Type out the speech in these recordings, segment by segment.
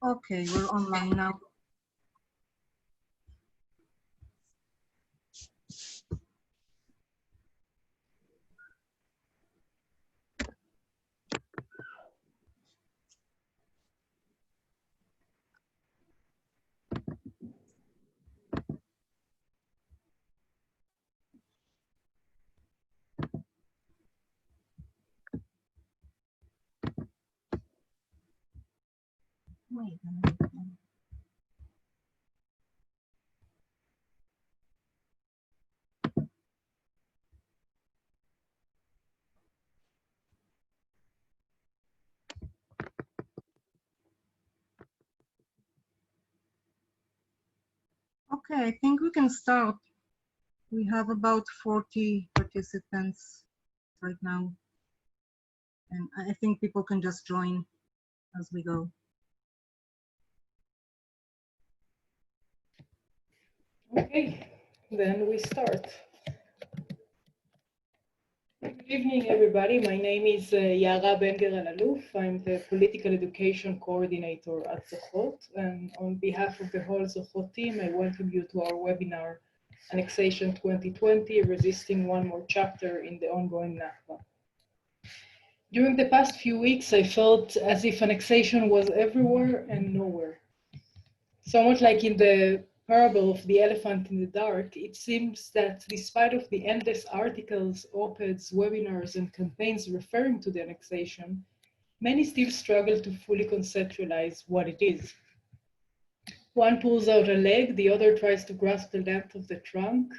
Okay, we're online now. Wait a minute. Okay, I think we can start. We have about 40 participants right now. And I think people can just join as we go. Okay, then we start. Good evening, everybody. My name is Yara Benger-Alalouf. I'm the Political Education Coordinator at Zohot. And on behalf of the whole Zohot team, I welcome you to our webinar, Annexation 2020, Resisting One More Chapter in the Ongoing Nakba. During the past few weeks, I felt as if annexation was everywhere and nowhere. Somewhat like in the parable of the elephant in the dark, it seems that despite of the endless articles, op-eds, webinars, and campaigns referring to the annexation, many still struggle to fully conceptualize what it is. One pulls out a leg, the other tries to grasp the length of the trunk,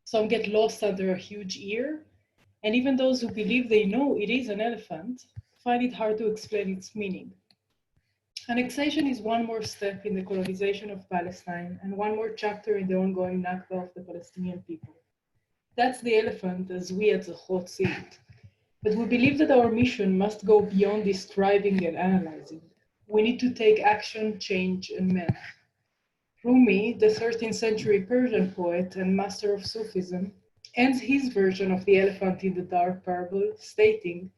some get lost under a huge ear, and even those who believe they know it is an elephant find it hard to explain its meaning. Annexation is one more step in the colonization of Palestine and one more chapter in the ongoing Nakba of the Palestinian people. That's the elephant as we at Zohot see it. But we believe that our mission must go beyond describing and analyzing. We need to take action, change, and mend. Rumi, the 13th century Persian poet and master of Sufism, ends his version of the elephant in the dark parable stating,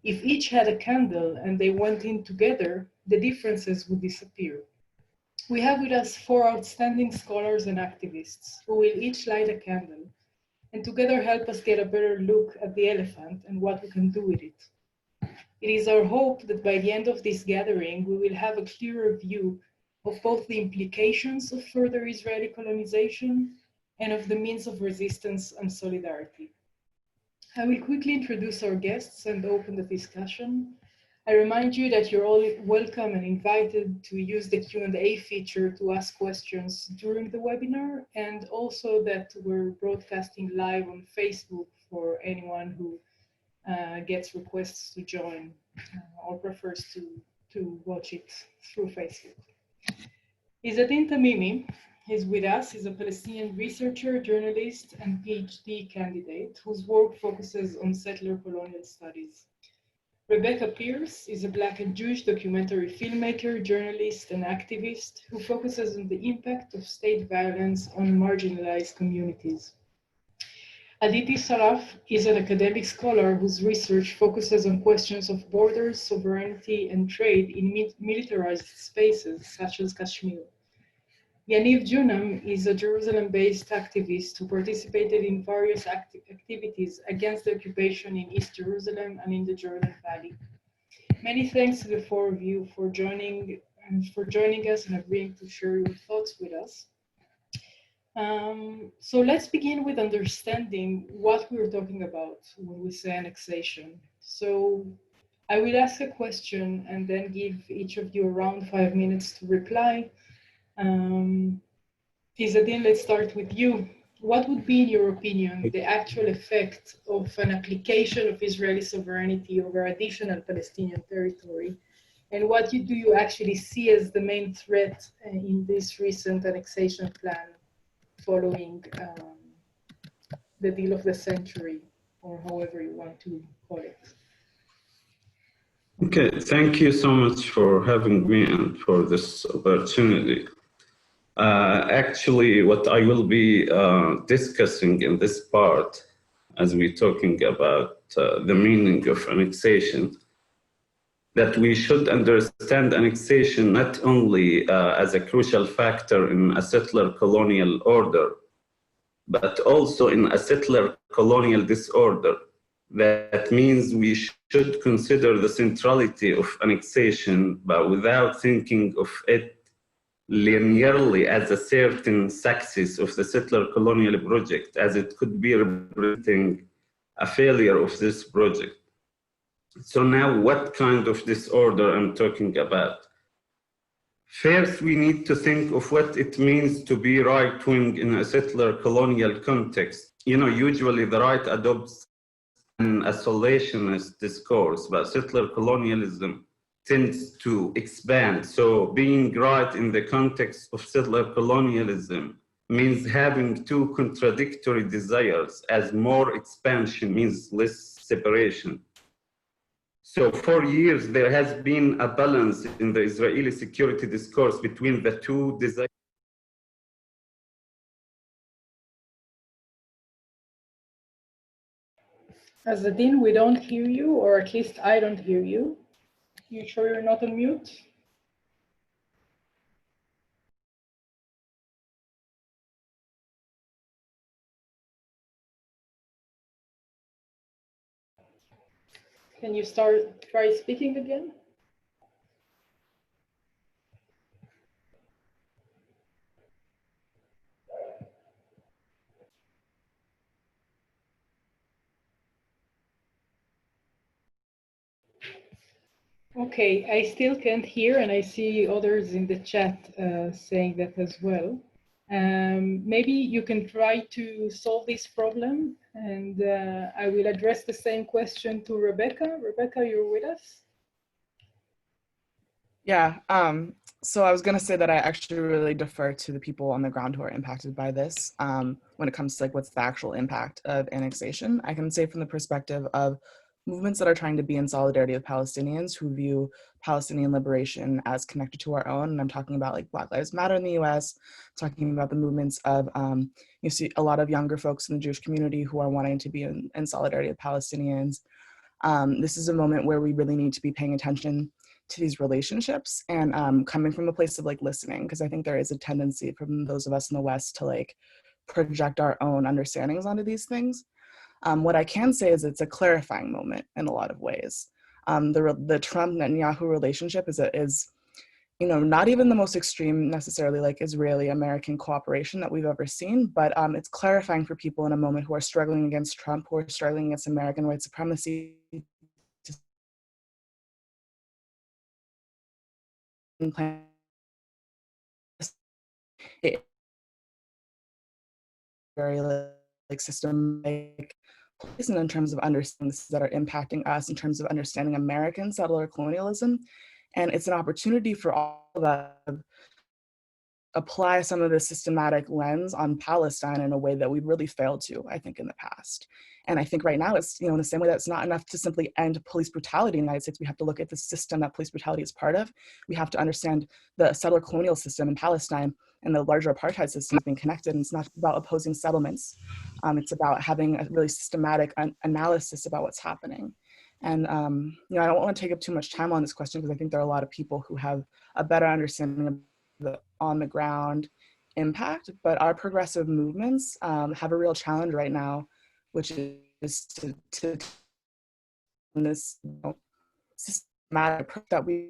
if each had a candle and they went in together, the differences would disappear. We have with us 4 outstanding scholars and activists who will each light a candle and together help us get a better look at the elephant and what we can do with it. It is our hope that by the end of this gathering, we will have a clearer view of both the implications of further Israeli colonization and of the means of resistance and solidarity. I will quickly introduce our guests and open the discussion. I remind you that you're all welcome and invited to use the Q&A feature to ask questions during the webinar, and also that we're broadcasting live on Facebook for anyone who gets requests to join or prefers to watch it through Facebook. Izzeddin Tamimi is with us. He's a Palestinian researcher, journalist, and PhD candidate whose work focuses on settler colonial studies. Rebecca Pearce is a Black and Jewish documentary filmmaker, journalist, and activist who focuses on the impact of state violence on marginalized communities. Aditi Saraf is an academic scholar whose research focuses on questions of borders, sovereignty, and trade in militarized spaces such as Kashmir. Yaniv Junam is a Jerusalem-based activist who participated in various activities against the occupation in East Jerusalem and in the Jordan Valley. Many thanks to the 4 of you for joining us and agreeing to share your thoughts with us. So let's begin with understanding what we're talking about when we say annexation. So I will ask a question and then give each of you around 5 minutes to reply. Izzeddin, let's start with you. What would be, in your opinion, the actual effect of an application of Israeli sovereignty over additional Palestinian territory? And what do you actually see as the main threat in this recent annexation plan following the deal of the century, or however you want to call it? Okay, thank you so much for having me and for this opportunity. Actually, what I will be discussing in this part, as we're talking about the meaning of annexation, that we should understand annexation not only as a crucial factor in a settler colonial order, but also in a settler colonial disorder. That means we should consider the centrality of annexation, but without thinking of it linearly as a certain success of the settler colonial project, as it could be representing a failure of this project. So now what kind of disorder I'm talking about? First, we need to think of what it means to be right-wing in a settler colonial context. You know, usually the right adopts an isolationist discourse, but settler colonialism tends to expand. So being right in the context of settler colonialism means having two contradictory desires, as more expansion means less separation. So for years, there has been a balance in the Israeli security discourse between the two desires. Azadin, we don't hear you, or at least I don't hear you. You sure you're not on mute? Can you try speaking again? Okay, I still can't hear, and I see others in the chat saying that as well. Maybe you can try to solve this problem, and I will address the same question to Rebecca. Rebecca, you're with us? Yeah, so I was gonna say that I actually really defer to the people on the ground who are impacted by this when it comes to like what's the actual impact of annexation. I can say from the perspective of movements that are trying to be in solidarity with Palestinians who view Palestinian liberation as connected to our own. And I'm talking about like Black Lives Matter in the US, talking about the movements of, you see a lot of younger folks in the Jewish community who are wanting to be in solidarity with Palestinians. This is a moment where we really need to be paying attention to these relationships and coming from a place of like listening, because I think there is a tendency from those of us in the West to like project our own understandings onto these things. What I can say is it's a clarifying moment in a lot of ways. The Trump-Netanyahu relationship is, you know, not even the most extreme necessarily like Israeli-American cooperation that we've ever seen, but it's clarifying for people in a moment who are struggling against Trump, who are struggling against American white supremacy, very like systematic place, and in terms of understanding that are impacting us, in terms of understanding American settler colonialism. And it's an opportunity for all of us to apply some of the systematic lens on Palestine in a way that we've really failed to, I think, in the past. And I think right now it's, you know, in the same way that it's not enough to simply end police brutality in the United States, we have to look at the system that police brutality is part of. We have to understand the settler colonial system in Palestine and the larger apartheid system being connected. And it's not about opposing settlements. It's about having a really systematic analysis about what's happening. And you know, I don't want to take up too much time on this question because I think there are a lot of people who have a better understanding of the on the ground impact, but our progressive movements have a real challenge right now, which is to this, you know, systematic approach that we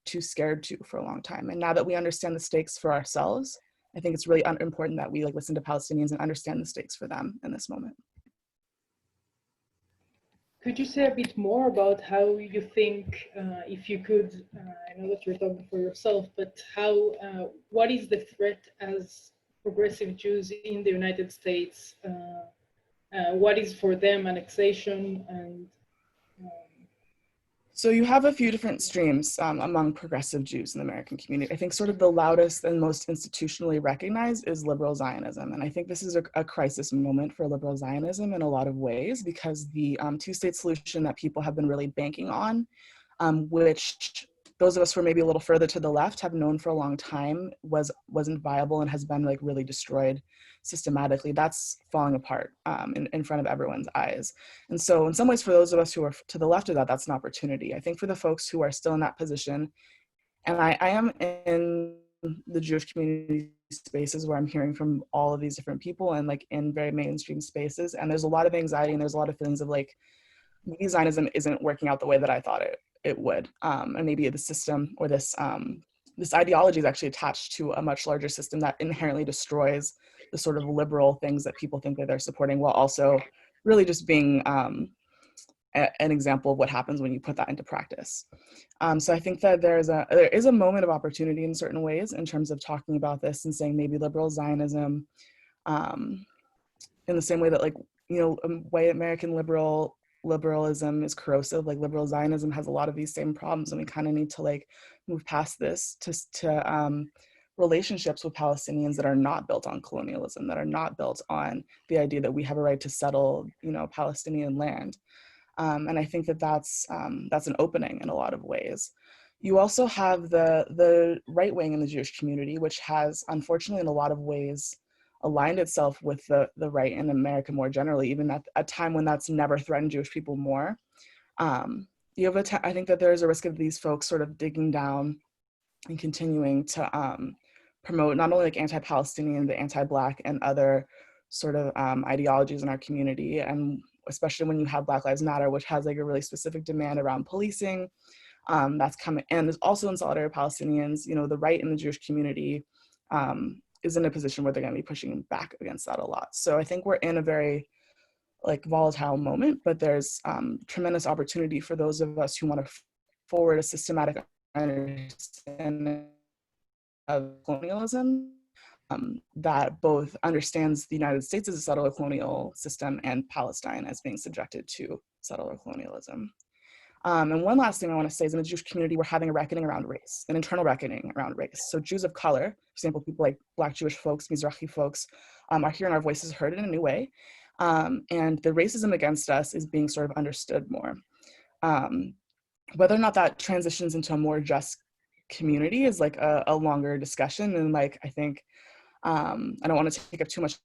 too scared to for a long time. And now that we understand the stakes for ourselves, I think it's really important that we like listen to Palestinians and understand the stakes for them in this moment. Could you say a bit more about how you think, if you could, I know that you're talking for yourself, but how, what is the threat as progressive Jews in the United States? What is for them annexation and So you have a few different streams among progressive Jews in the American community. I think sort of the loudest and most institutionally recognized is liberal Zionism. And I think this is a crisis moment for liberal Zionism in a lot of ways, because the two-state solution that people have been really banking on, which those of us who are maybe a little further to the left have known for a long time wasn't viable and has been like really destroyed systematically. That's falling apart in front of everyone's eyes. And so in some ways, for those of us who are to the left of that, that's an opportunity. I think for the folks who are still in that position, and I am in the Jewish community spaces where I'm hearing from all of these different people and like in very mainstream spaces, and there's a lot of anxiety and there's a lot of feelings of like, maybe Zionism isn't working out the way that I thought it would, and maybe the system or this ideology is actually attached to a much larger system that inherently destroys the sort of liberal things that people think that they're supporting, while also really just being an example of what happens when you put that into practice. So I think that there is a moment of opportunity in certain ways in terms of talking about this and saying maybe liberal Zionism, in the same way that like, you know, white American liberalism is corrosive, like liberal Zionism has a lot of these same problems, and we kind of need to like move past this to relationships with Palestinians that are not built on colonialism, that are not built on the idea that we have a right to settle, you know, Palestinian land. And I think that that's an opening in a lot of ways. You also have the right wing in the Jewish community, which has, unfortunately, in a lot of ways, aligned itself with the right in America more generally, even at a time when that's never threatened Jewish people more. You have I think that there is a risk of these folks sort of digging down and continuing to promote not only like anti-Palestinian, but anti-Black and other sort of ideologies in our community, and especially when you have Black Lives Matter, which has like a really specific demand around policing, that's coming, and there's also in solidarity with Palestinians, you know, the right in the Jewish community is in a position where they're going to be pushing back against that a lot. So I think we're in a very like volatile moment, but there's tremendous opportunity for those of us who want to forward a systematic understanding of colonialism that both understands the United States as a settler colonial system and Palestine as being subjected to settler colonialism. And one last thing I want to say is in the Jewish community, we're having a reckoning around race, an internal reckoning around race. So Jews of color, for example, people like Black Jewish folks, Mizrahi folks, are hearing our voices heard in a new way. And the racism against us is being sort of understood more. Whether or not that transitions into a more just community is like a longer discussion. And like, I think, I don't want to take up too much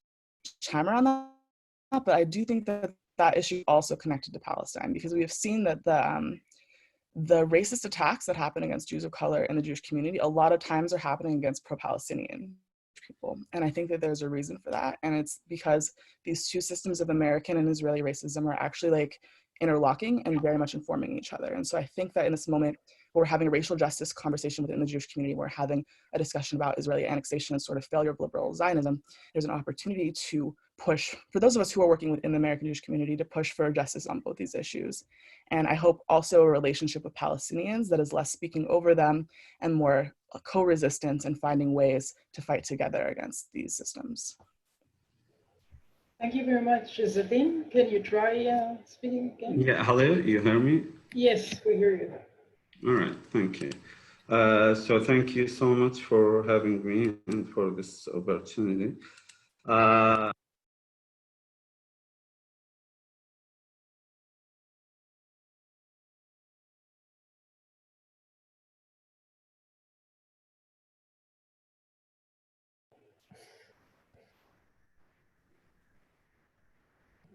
time around that, but I do think that that issue is also connected to Palestine, because we have seen that the racist attacks that happen against Jews of color in the Jewish community a lot of times are happening against pro-Palestinian people. And I think that there's a reason for that. And it's because these two systems of American and Israeli racism are actually like interlocking and very much informing each other. And so I think that in this moment, we're having a racial justice conversation within the Jewish community, we're having a discussion about Israeli annexation and sort of failure of liberal Zionism, there's an opportunity to push, for those of us who are working within the American Jewish community, to push for justice on both these issues. And I hope also a relationship with Palestinians that is less speaking over them and more co-resistance and finding ways to fight together against these systems. Thank you very much, Zadin. Can you try speaking again? Yeah, hello, you hear me? Yes, we hear you. All right, thank you. So thank you so much for having me and for this opportunity.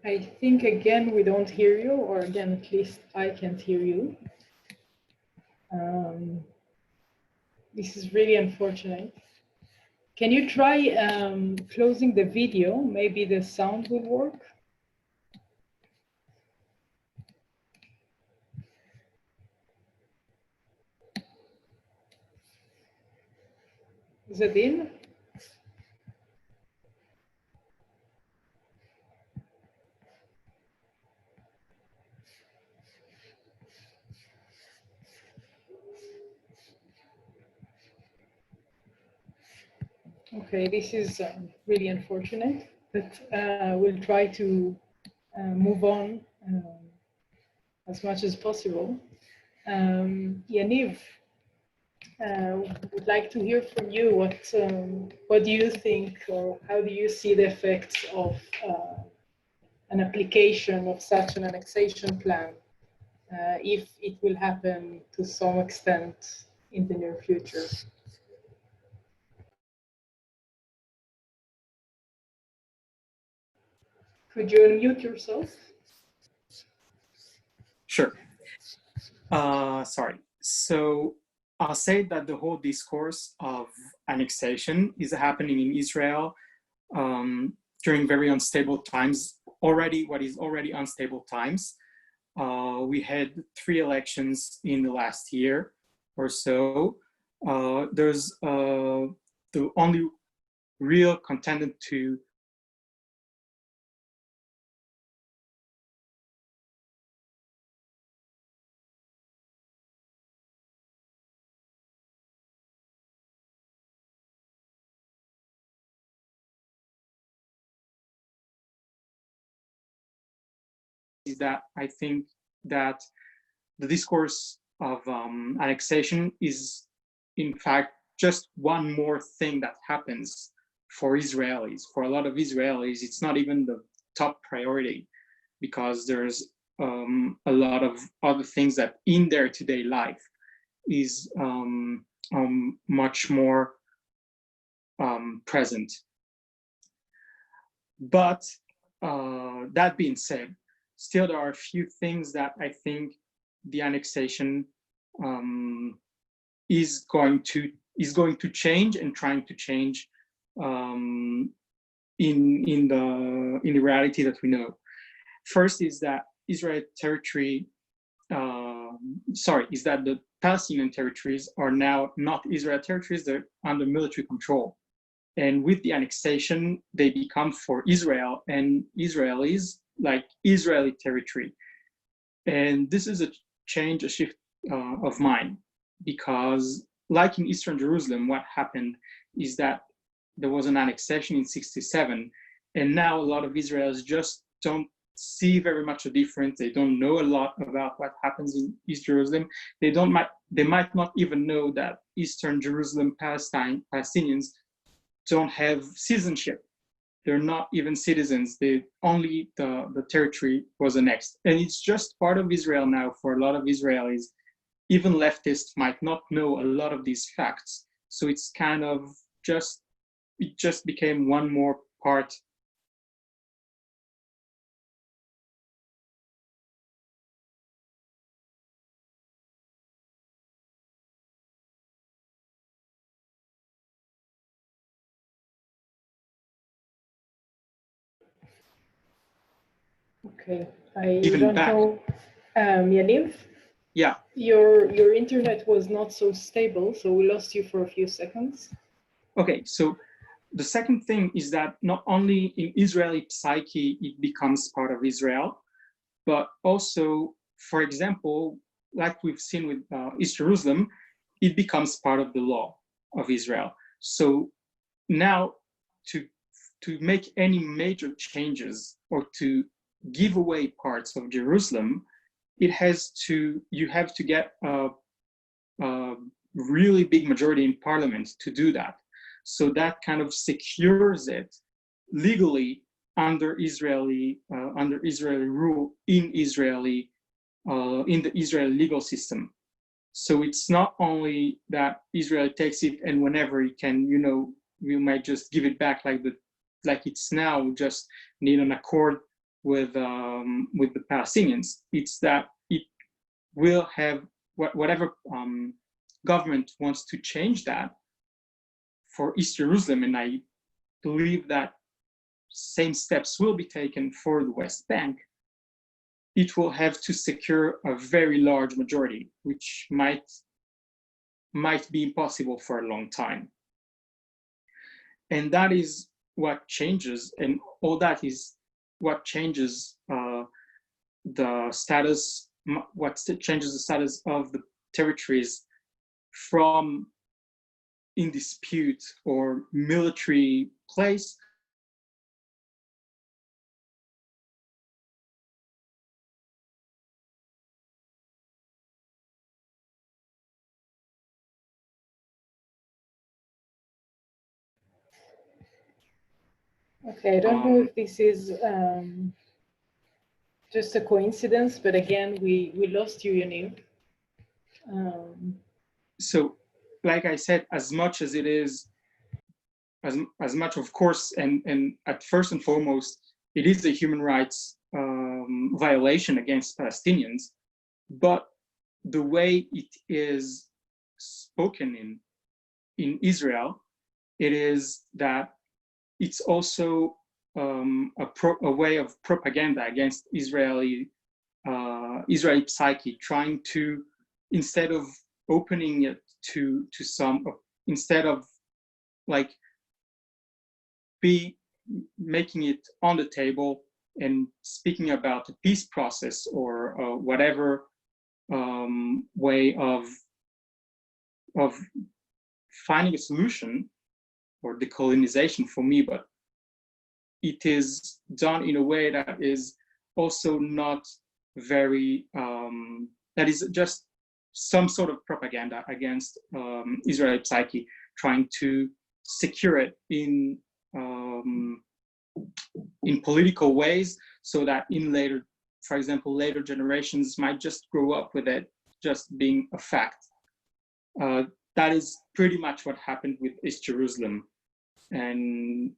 I think again we don't hear you, or again at least I can't hear you. This is really unfortunate. Can you try closing the video? Maybe the sound will work. Zadin? Okay, this is really unfortunate, but we'll try to move on as much as possible. Yaniv, would like to hear from you. What do you think, or how do you see the effects of an application of such an annexation plan, if it will happen to some extent in the near future. Could you unmute yourself? Sure. Sorry. So I'll say that the whole discourse of annexation is happening in Israel during very unstable times, what is already unstable times. We had 3 elections in the last year or so. There's the only real contender to is that I think that the discourse of annexation is, in fact, just one more thing that happens for Israelis. For a lot of Israelis, it's not even the top priority because there's a lot of other things that in their today life is much more present. But that being said, still there are a few things that I think the annexation is going to change and trying to change in the reality that we know. First is that Israel territory, is that the Palestinian territories are now not Israel territories, they're under military control. And with the annexation, they become for Israel and Israelis like Israeli territory. And this is a change, a shift of mind, because like in Eastern Jerusalem, what happened is that there was an annexation in '67, and now a lot of Israelis just don't see very much a difference. They don't know a lot about what happens in East Jerusalem. They might not even know that Eastern Jerusalem Palestinians don't have citizenship. They're not even citizens. Only the territory was annexed. And it's just part of Israel now for a lot of Israelis. Even leftists might not know a lot of these facts. So it's kind of it just became one more part. Okay, I Even don't back. know, Yaniv? Yeah. Your internet was not so stable, so we lost you for a few seconds. Okay, so the second thing is that not only in Israeli psyche it becomes part of Israel, but also, for example, like we've seen with East Jerusalem, it becomes part of the law of Israel. So now to make any major changes or to give away parts of Jerusalem, you have to get a really big majority in parliament to do that. So that kind of secures it legally under Israeli rule in the Israeli legal system. So it's not only that Israel takes it and whenever it can, we might just give it back like it's now, just need an accord with the Palestinians. It's that it will have whatever government wants to change that for East Jerusalem, and I believe that same steps will be taken for the West Bank. It will have to secure a very large majority, which might be impossible for a long time. And that is what changes, and all that is what changes the status, changes the status of the territories from in dispute or military place Okay, I don't know if this is just a coincidence, but again, we lost you, Yaniv. so like I said, as much as it is, as much, of course, and at first and foremost, it is a human rights violation against Palestinians, but the way it is spoken in Israel, it is that it's also a way of propaganda against Israeli psyche, trying to, instead of opening it to some, instead of like making it on the table and speaking about the peace process or whatever way of finding a solution, or decolonization for me, but it is done in a way that is also not very, that is just some sort of propaganda against Israeli psyche, trying to secure it in political ways, so that in later, for example, later generations might just grow up with it just being a fact. That is pretty much what happened with East Jerusalem, and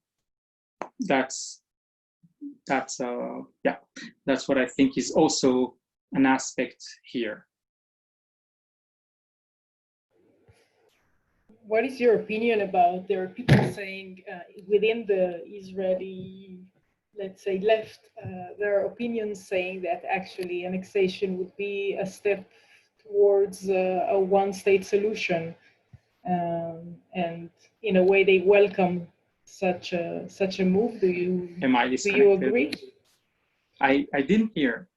that's what I think is also an aspect here. What is your opinion about, there are people saying within the Israeli, let's say, left, there are opinions saying that actually annexation would be a step towards a one-state solution, and in a way they welcome such a move. Do you agree? I didn't hear,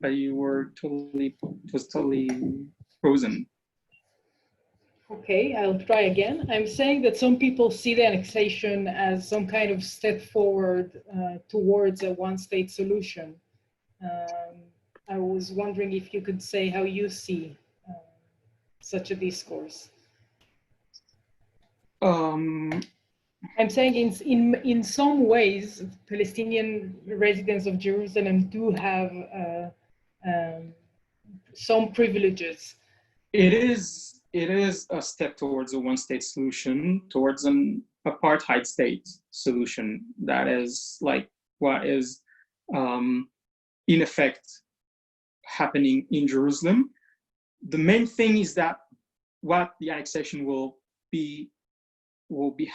but you were totally, it was totally frozen. Okay, I'll try again. I'm saying that some people see the annexation as some kind of step forward towards a one-state solution. I was wondering if you could say how you see such a discourse. I'm saying in some ways, Palestinian residents of Jerusalem do have some privileges. It is a step towards a one-state solution, towards an apartheid state solution. That is like what is in effect happening in Jerusalem. The main thing is that what the annexation will be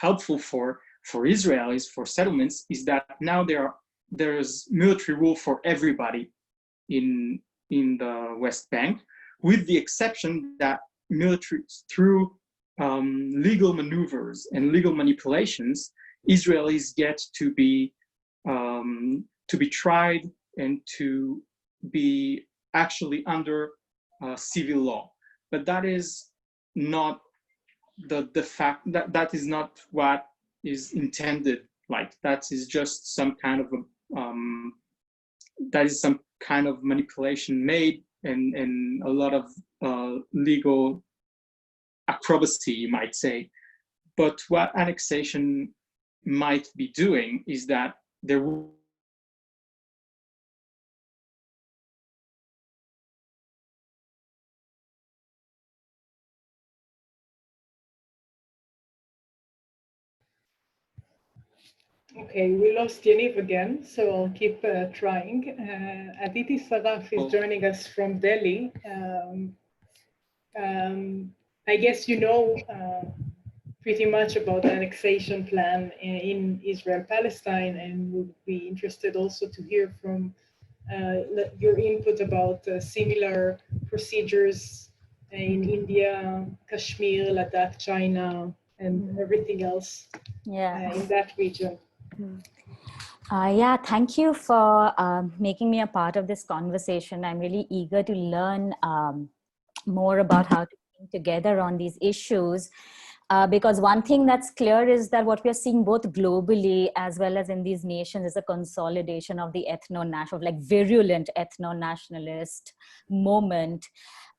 helpful for Israelis, for settlements, is that now there's military rule for everybody in the West Bank, with the exception that military, through legal maneuvers and legal manipulations, Israelis get to be tried and to be actually under civil law. But that is not the fact, that is not what is intended. Like, that is just some kind of that is some kind of manipulation made, and a lot of legal acrobacy, you might say. But what annexation might be doing is that there will Okay, we lost Yaniv again, so I'll keep trying. Aditi Saraf is joining us from Delhi. I guess you know pretty much about the annexation plan in Israel-Palestine, and would be interested also to hear from your input about similar procedures in India, Kashmir, Ladakh, China, and everything else in that region. Yeah, thank you for making me a part of this conversation. I'm really eager to learn more about how to think together on these issues. Because one thing that's clear is that what we're seeing both globally as well as in these nations is a consolidation of the ethno-national, like virulent ethno-nationalist moment.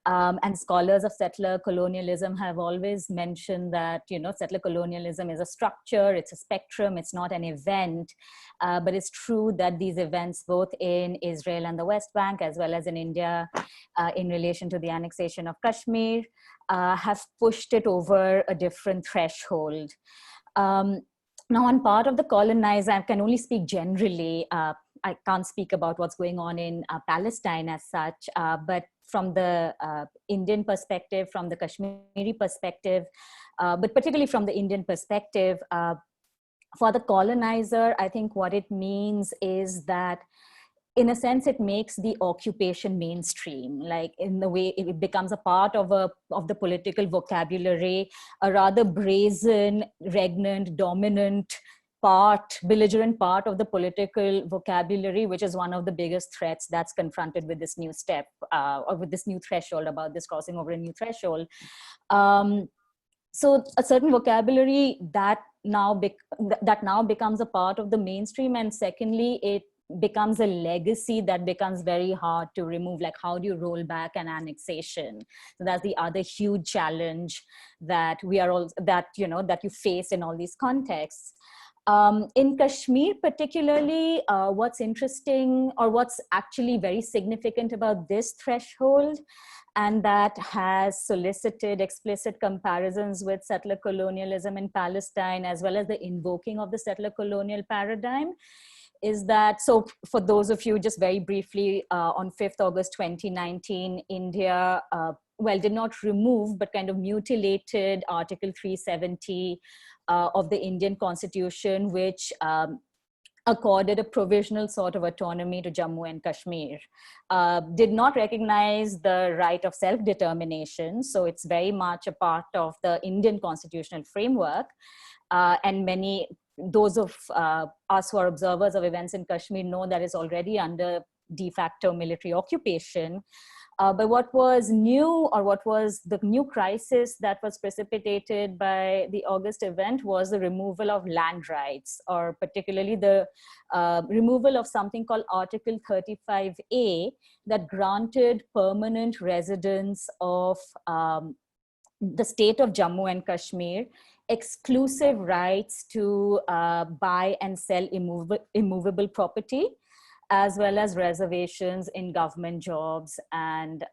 And scholars of settler colonialism have always mentioned that, settler colonialism is a structure, it's a spectrum, it's not an event. But it's true that these events, both in Israel and the West Bank, as well as in India, in relation to the annexation of Kashmir, have pushed it over a different threshold. Now, on part of the colonizer, I can only speak generally. I can't speak about what's going on in Palestine as such, but from the Indian perspective, from the Kashmiri perspective, but particularly from the Indian perspective, for the colonizer, I think what it means is that, in a sense, it makes the occupation mainstream, like in the way it becomes a part of the political vocabulary, a rather brazen, regnant, dominant part, belligerent part of the political vocabulary, which is one of the biggest threats that's confronted with this new step, or with this new threshold, about this crossing over a new threshold. So a certain vocabulary that now becomes a part of the mainstream, and secondly, it becomes a legacy that becomes very hard to remove. Like, how do you roll back an annexation? So that's the other huge challenge that you face in all these contexts. In Kashmir particularly, what's interesting, or what's actually very significant about this threshold, and that has solicited explicit comparisons with settler colonialism in Palestine, as well as the invoking of the settler colonial paradigm, is that, so for those of you, just very briefly, on 5th August 2019, India, did not remove, but kind of mutilated Article 370 of the Indian Constitution, which accorded a provisional sort of autonomy to Jammu and Kashmir, did not recognize the right of self-determination. So it's very much a part of the Indian constitutional framework. And those of us who are observers of events in Kashmir know that it's already under de facto military occupation. But what was new, or what was the new crisis that was precipitated by the August event, was the removal of land rights, or particularly the removal of something called Article 35A, that granted permanent residents of the state of Jammu and Kashmir exclusive rights to buy and sell immovable property, as well as reservations in government jobs and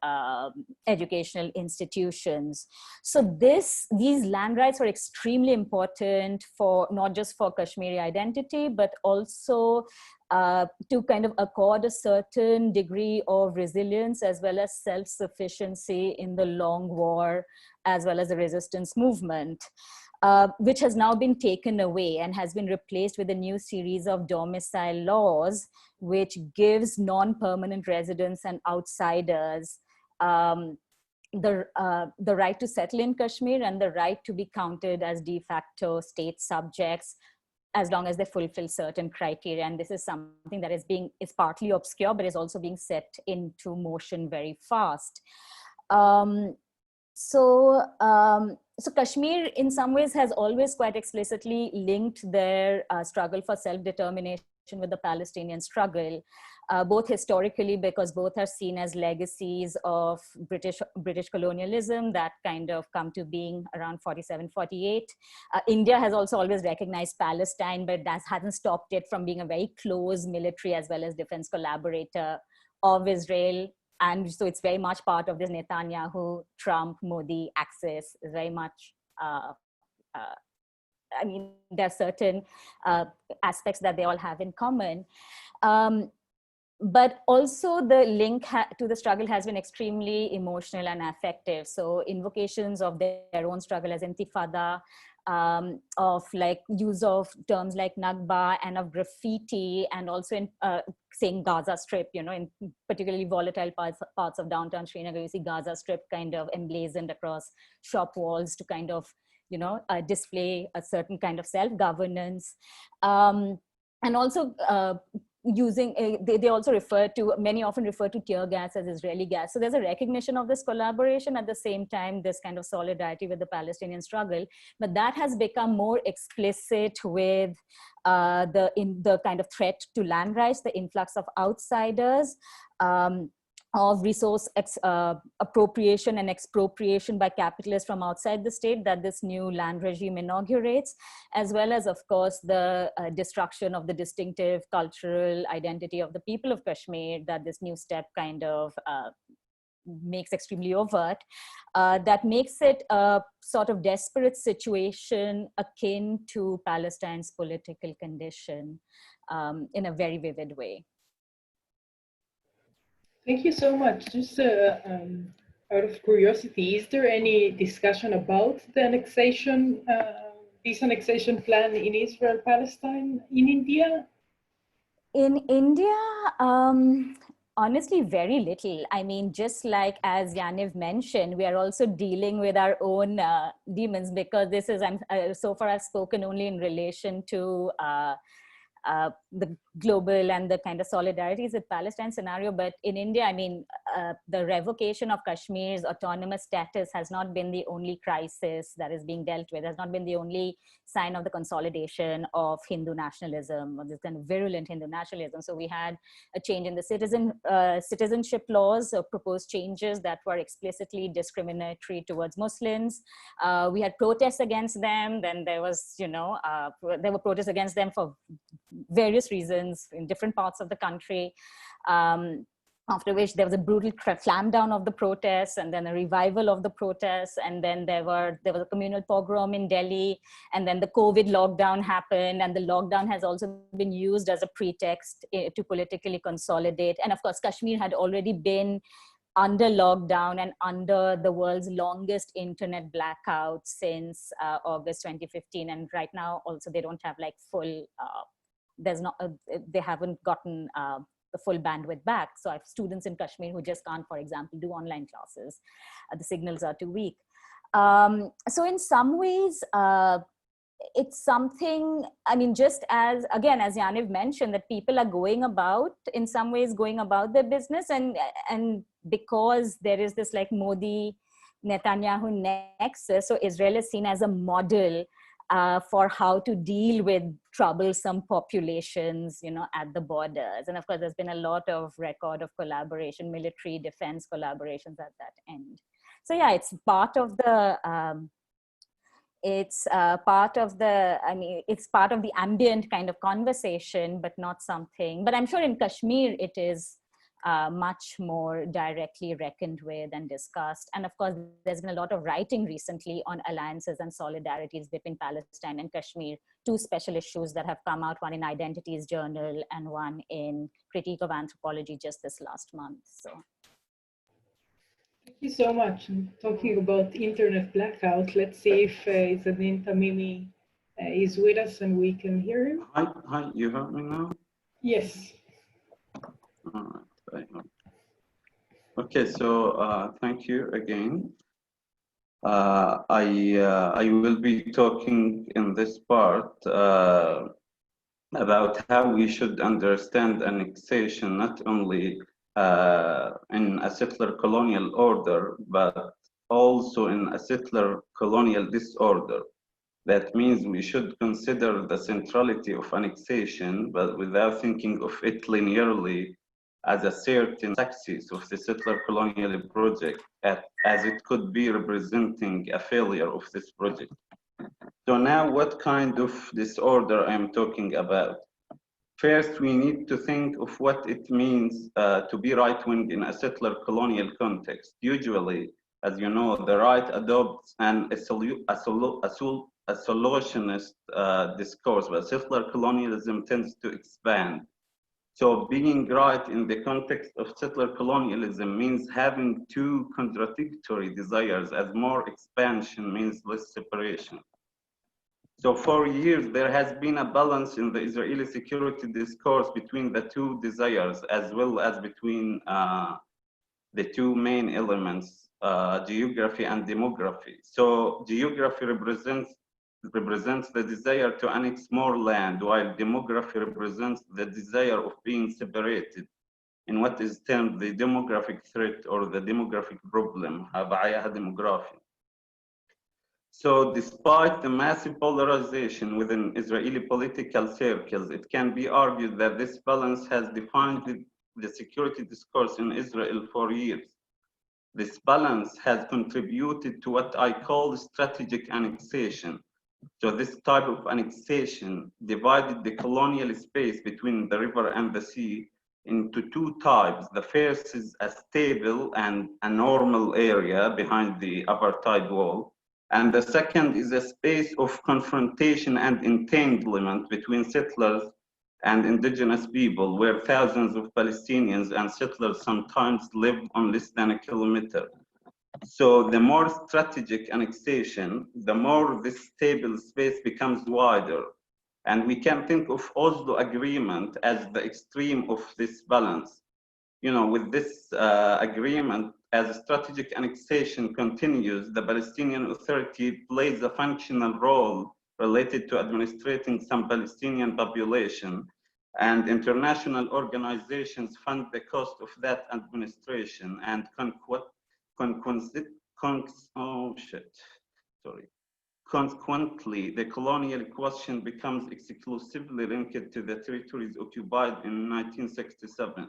educational institutions. So these land rights are extremely important for not just for Kashmiri identity, but also to kind of accord a certain degree of resilience as well as self-sufficiency in the long war, as well as the resistance movement. Which has now been taken away and has been replaced with a new series of domicile laws, which gives non-permanent residents and outsiders the right to settle in Kashmir and the right to be counted as de facto state subjects, as long as they fulfill certain criteria. And this is something that is partly obscure, but is also being set into motion very fast. So Kashmir, in some ways, has always quite explicitly linked their struggle for self-determination with the Palestinian struggle, both historically, because both are seen as legacies of British colonialism that kind of come to being around 47, 48. India has also always recognized Palestine, but that hasn't stopped it from being a very close military as well as defense collaborator of Israel. And so it's very much part of this Netanyahu, Trump, Modi axis, is very much, I mean, there are certain aspects that they all have in common. But also the link to the struggle has been extremely emotional and affective. So invocations of their own struggle as intifada, of like use of terms like Nakba and of graffiti, and also in saying Gaza Strip, in particularly volatile parts of downtown Srinagar, you see Gaza Strip kind of emblazoned across shop walls to kind of, display a certain kind of self-governance. And also they also many often refer to tear gas as Israeli gas. So there's a recognition of this collaboration, at the same time, this kind of solidarity with the Palestinian struggle. But that has become more explicit with the kind of threat to land rights, the influx of outsiders, of resource appropriation and expropriation by capitalists from outside the state that this new land regime inaugurates, as well as, of course, the destruction of the distinctive cultural identity of the people of Kashmir that this new step kind of makes extremely overt, that makes it a sort of desperate situation akin to Palestine's political condition in a very vivid way. Thank you so much. Just out of curiosity, is there any discussion about the annexation, this annexation plan in Israel, Palestine, in India? In India, honestly, very little. I mean, just like as Yaniv mentioned, we are also dealing with our own demons, because this is, so far I've spoken only in relation to the global and the kind of solidarities with Palestine scenario. But in India, I mean, the revocation of Kashmir's autonomous status has not been the only crisis that is being dealt with, has not been the only sign of the consolidation of Hindu nationalism, or this kind of virulent Hindu nationalism. So we had a change in the citizenship laws, proposed changes that were explicitly discriminatory towards Muslims. We had protests against them. Then there was, there were protests against them for various reasons in different parts of the country. After which there was a brutal clamp down of the protests, and then a revival of the protests, and then there was a communal pogrom in Delhi, and then the COVID lockdown happened, and the lockdown has also been used as a pretext to politically consolidate. And of course, Kashmir had already been under lockdown and under the world's longest internet blackout since August 2015, and right now also they don't have like full, they haven't gotten the full bandwidth back. So I have students in Kashmir who just can't, for example, do online classes. The signals are too weak. So in some ways, it's something, I mean, just as, again, as Yaniv mentioned, that people are going about, in some ways, going about their business. And because there is this like Modi, Netanyahu nexus, so Israel is seen as a model for how to deal with troublesome populations, at the borders. And of course, there's been a lot of record of collaboration, military defense collaborations at that end. So yeah, it's part of the, it's part of the ambient kind of conversation, but not something, but I'm sure in Kashmir, it is much more directly reckoned with and discussed. And of course, there's been a lot of writing recently on alliances and solidarities between Palestine and Kashmir, two special issues that have come out, one in Identities Journal and one in Critique of Anthropology just this last month. So. Thank you so much. And talking about internet blackout, let's see if Izzadin Tamimi is with us and we can hear him. Hi, you heard me now? Yes. All right. Okay, so thank you again. I will be talking in this part about how we should understand annexation, not only in a settler colonial order, but also in a settler colonial disorder. That means we should consider the centrality of annexation, but without thinking of it linearly as a certain success of the settler colonial project, as it could be representing a failure of this project. So now what kind of disorder I'm talking about? First, we need to think of what it means to be right-wing in a settler colonial context. Usually, as you know, the right adopts a solutionist discourse, but settler colonialism tends to expand. So being right in the context of settler colonialism means having two contradictory desires, as more expansion means less separation. So for years, there has been a balance in the Israeli security discourse between the two desires, as well as between the two main elements, geography and demography. So geography represents the desire to annex more land, while demography represents the desire of being separated in what is termed the demographic threat or the demographic problem, habaya demography. So despite the massive polarization within Israeli political circles, it can be argued that this balance has defined the security discourse in Israel for years. This balance has contributed to what I call strategic annexation. So this type of annexation divided the colonial space between the river and the sea into two types. The first is a stable and a normal area behind the apartheid wall. And the second is a space of confrontation and entanglement between settlers and indigenous people, where thousands of Palestinians and settlers sometimes live on less than a kilometer. So the more strategic annexation, the more this stable space becomes wider. And we can think of Oslo Agreement as the extreme of this balance. You know, with this agreement, as strategic annexation continues, the Palestinian Authority plays a functional role related to administrating some Palestinian population, and international organizations fund the cost of that administration, and consequently, the colonial question becomes exclusively linked to the territories occupied in 1967.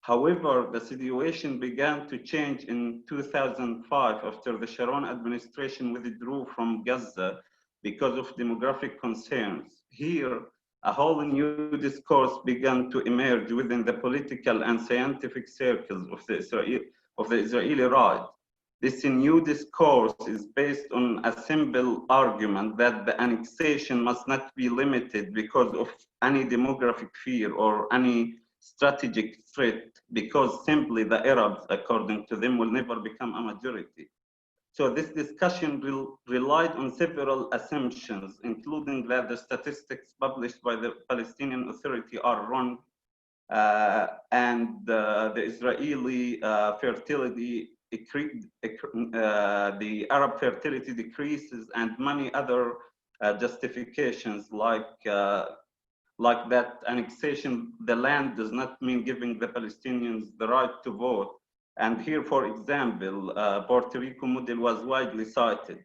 However, the situation began to change in 2005 after the Sharon administration withdrew from Gaza because of demographic concerns. Here, a whole new discourse began to emerge within the political and scientific circles of the Israeli right. This new discourse is based on a simple argument that the annexation must not be limited because of any demographic fear or any strategic threat, because simply the Arabs, according to them, will never become a majority. So this discussion relied on several assumptions, including that the statistics published by the Palestinian Authority are wrong, and the Israeli fertility, the Arab fertility decreases, and many other justifications like that annexation, the land does not mean giving the Palestinians the right to vote. And here, for example, Puerto Rico model was widely cited.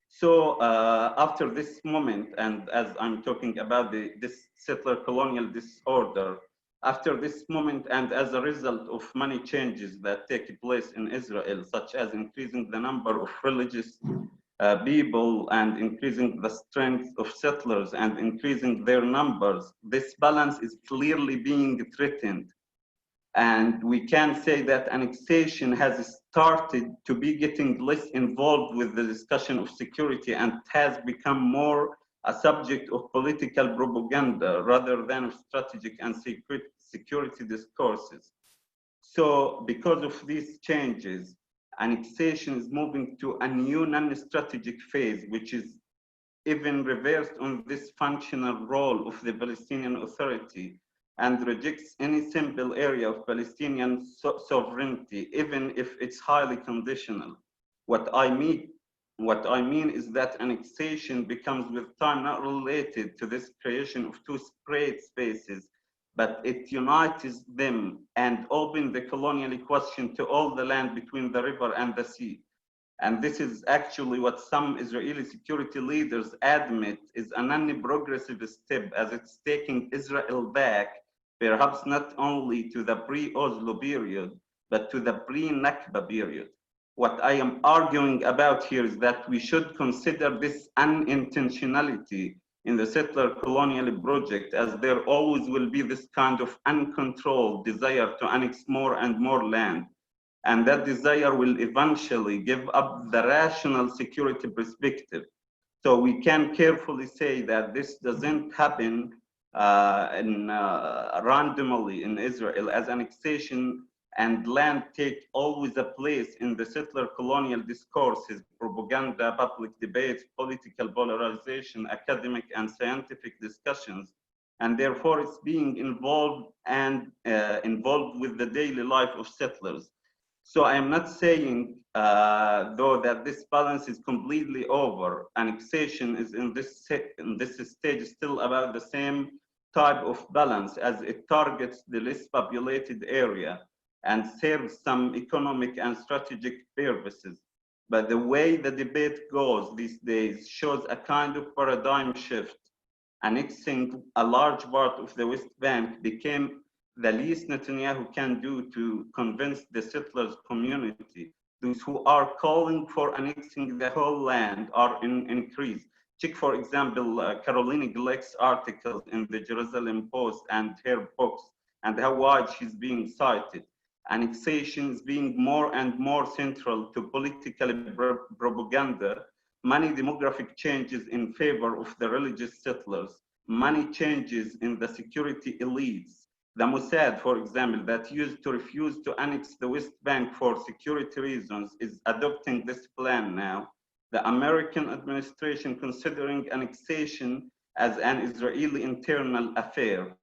So after this moment, and as I'm talking about this settler colonial disorder, after this moment and as a result of many changes that take place in Israel, such as increasing the number of religious people and increasing the strength of settlers and increasing their numbers, this balance is clearly being threatened. And we can say that annexation has started to be getting less involved with the discussion of security and has become more a subject of political propaganda rather than of strategic and security discourses. So because of these changes, annexation is moving to a new non-strategic phase, which is even reversed on this functional role of the Palestinian Authority and rejects any simple area of Palestinian sovereignty, even if it's highly conditional. What I mean is that annexation becomes with time not related to this creation of two separate spaces, but it unites them and opens the colonial question to all the land between the river and the sea. And this is actually what some Israeli security leaders admit is a non-progressive step, as it's taking Israel back, perhaps not only to the pre-Oslo period, but to the pre-Nakba period. What I am arguing about here is that we should consider this unintentionality in the settler colonial project, as there always will be this kind of uncontrolled desire to annex more and more land. And that desire will eventually give up the rational security perspective. So we can carefully say that this doesn't happen randomly in Israel, as annexation and land take always a place in the settler colonial discourses, propaganda, public debates, political polarization, academic and scientific discussions, and therefore it's being involved with the daily life of settlers. So I am not saying, though, that this balance is completely over. Annexation is in this stage still about the same type of balance, as it targets the less populated area and serves some economic and strategic purposes. But the way the debate goes these days shows a kind of paradigm shift. Annexing a large part of the West Bank became the least Netanyahu can do to convince the settlers community, those who are calling for annexing the whole land, are increase. Check, for example, Caroline Glick's articles in the Jerusalem Post and her books, and how wide she's being cited. Annexation is being more and more central to political propaganda, many demographic changes in favor of the religious settlers, many changes in the security elites. The Mossad, for example, that used to refuse to annex the West Bank for security reasons, is adopting this plan now. The American administration considering annexation as an Israeli internal affair.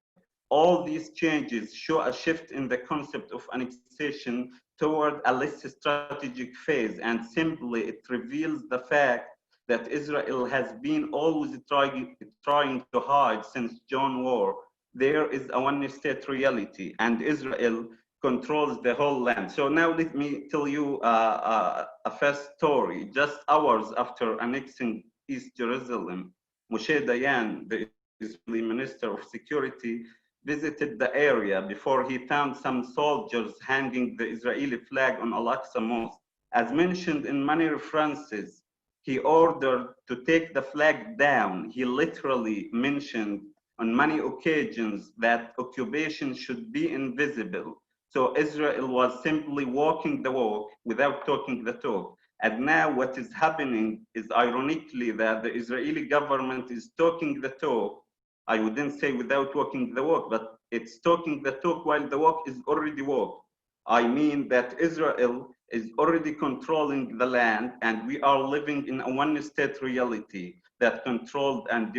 All these changes show a shift in the concept of annexation toward a less strategic phase, and simply it reveals the fact that Israel has been always trying to hide since John War. There is a one-state reality, and Israel controls the whole land. So now let me tell you a fast story. Just hours after annexing East Jerusalem, Moshe Dayan, the Israeli Minister of Security, visited the area before he found some soldiers hanging the Israeli flag on Al-Aqsa Mosque. As mentioned in many references, he ordered to take the flag down. He literally mentioned on many occasions that occupation should be invisible. So Israel was simply walking the walk without talking the talk. And now what is happening is, ironically, that the Israeli government is talking the talk. I wouldn't say without walking the walk, but it's talking the talk while the walk is already walked. I mean that Israel is already controlling the land, and we are living in a one-state reality that controlled and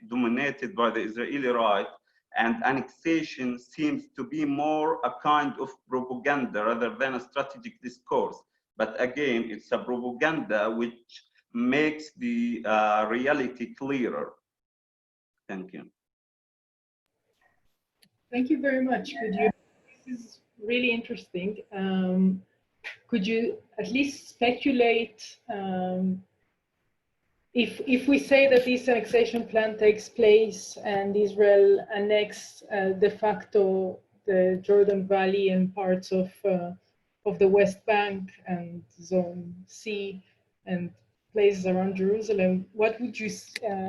dominated by the Israeli right, and annexation seems to be more a kind of propaganda rather than a strategic discourse. But again, it's a propaganda which makes the reality clearer. Thank you. Thank you very much. This is really interesting. Could you at least speculate, if we say that this annexation plan takes place and Israel annexes de facto the Jordan Valley and parts of the West Bank and Zone C and places around Jerusalem, what would you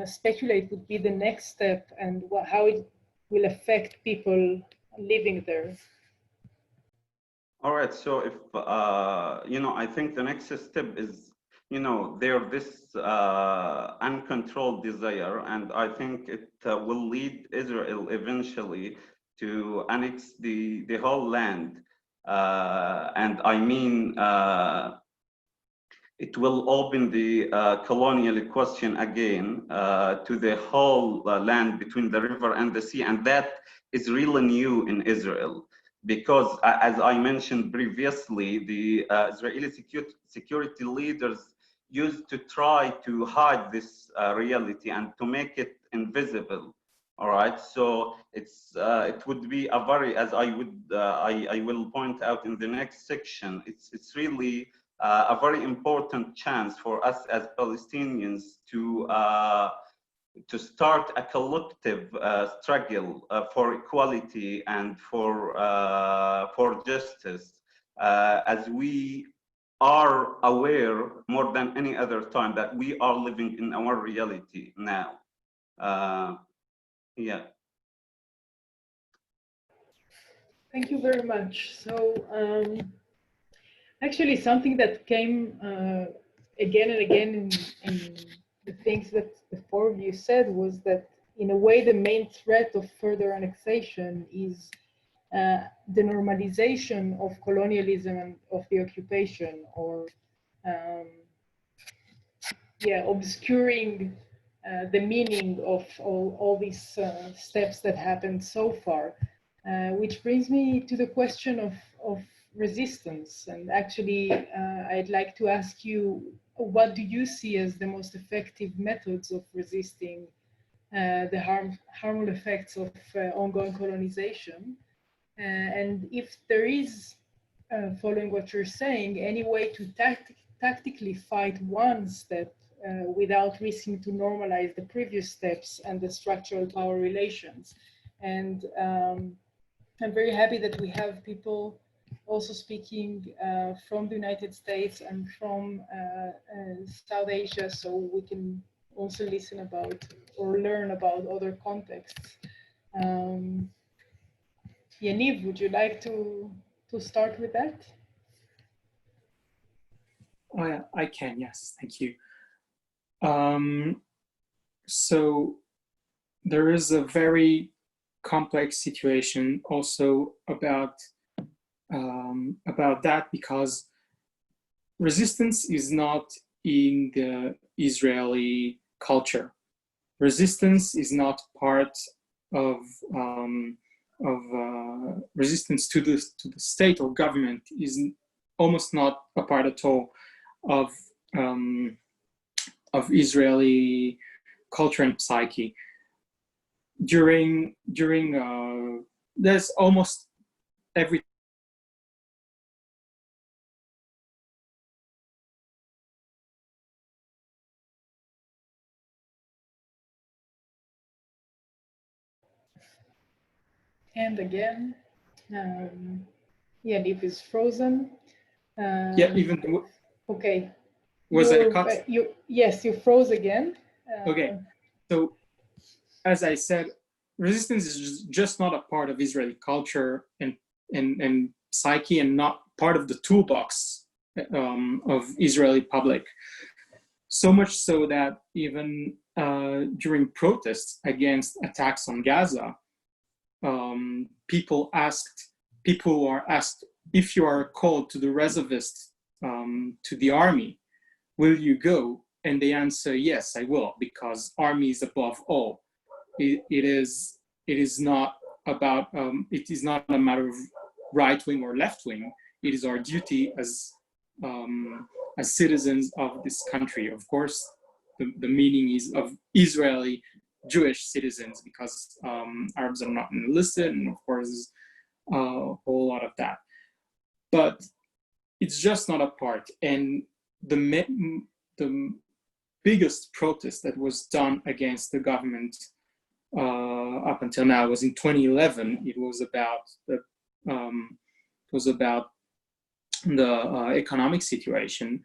speculate would be the next step, and how it will affect people living there? All right, so if, I think the next step is, there's this uncontrolled desire, and I think it will lead Israel eventually to annex the whole land. And I mean, it will open the colonial question again to the whole land between the river and the sea. And that is really new in Israel, because as I mentioned previously, the Israeli security leaders used to try to hide this reality and to make it invisible. All right, so it would be a very, as I will point out in the next section, it's really a very important chance for us as Palestinians to start a collective struggle for equality and for justice, as we are aware more than any other time that we are living in our reality now. Yeah. Thank you very much. So actually, something that came again and again in the things that the four of you said was that, in a way, the main threat of further annexation is the normalization of colonialism and of the occupation, or obscuring the meaning of all these steps that happened so far. Which brings me to the question of resistance. And actually, I'd like to ask you, what do you see as the most effective methods of resisting the harmful effects of ongoing colonization? And if there is, following what you're saying, any way to tactically fight one step without risking to normalize the previous steps and the structural power relations? And I'm very happy that we have people also speaking from the United States and from South Asia, so we can also listen about or learn about other contexts. Yaniv, would you like to start with that? Oh, yeah, I can, yes, thank you. So there is a very complex situation also about that, because resistance is not in the Israeli culture. Resistance is not part of resistance to the state or government is almost not a part at all of Israeli culture and psyche. During there's almost every And again, Yaniv is frozen. yeah, even okay. Was I cut? Yes, you froze again. Okay, so as I said, resistance is just not a part of Israeli culture and psyche, and not part of the toolbox of Israeli public. So much so that even during protests against attacks on Gaza, people are asked, if you are called to the reservist, to the army, will you go? And they answer, yes, I will, because army is above all. It is not about, it is not a matter of right wing or left wing. It is our duty as citizens of this country. Of course, the meaning is of Israeli Jewish citizens, because Arabs are not enlisted, and of course, a whole lot of that. But it's just not a part. And the biggest protest that was done against the government up until now was in 2011. It was about the economic situation.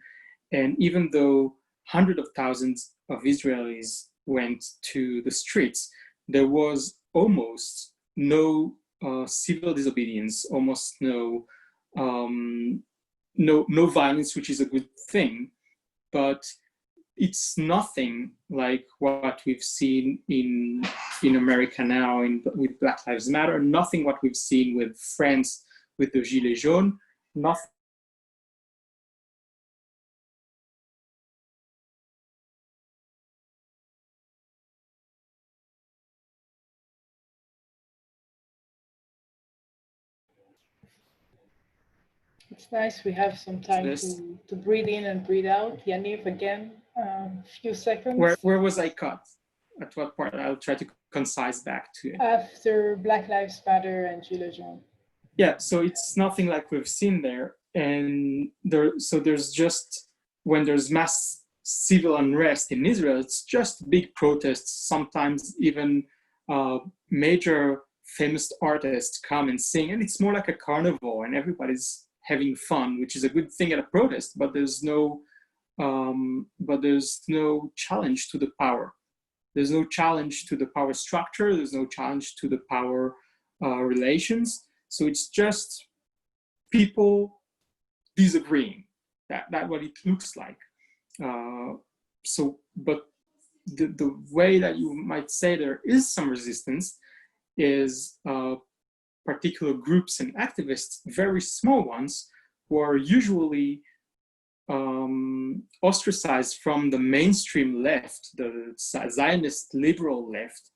And even though hundreds of thousands of Israelis went to the streets, there was almost no civil disobedience, almost no violence, which is a good thing. But it's nothing like what we've seen in America now with Black Lives Matter, nothing what we've seen with France with the Gilets jaunes, nothing. It's nice we have some time to breathe in and breathe out. Yaniv, again, a few seconds. Where was I cut? At what part? I'll try to concise back to it. After Black Lives Matter and Gilets jaunes. Yeah, so it's nothing like we've seen there. And there's just, when there's mass civil unrest in Israel, it's just big protests. Sometimes even major famous artists come and sing, and it's more like a carnival, and everybody's having fun, which is a good thing at a protest. But there's no challenge to the power. There's no challenge to the power structure. There's no challenge to the power relations. So it's just people disagreeing. That's what it looks like. But the way that you might say there is some resistance is particular groups and activists, very small ones, who are usually ostracized from the mainstream left, the Zionist liberal left,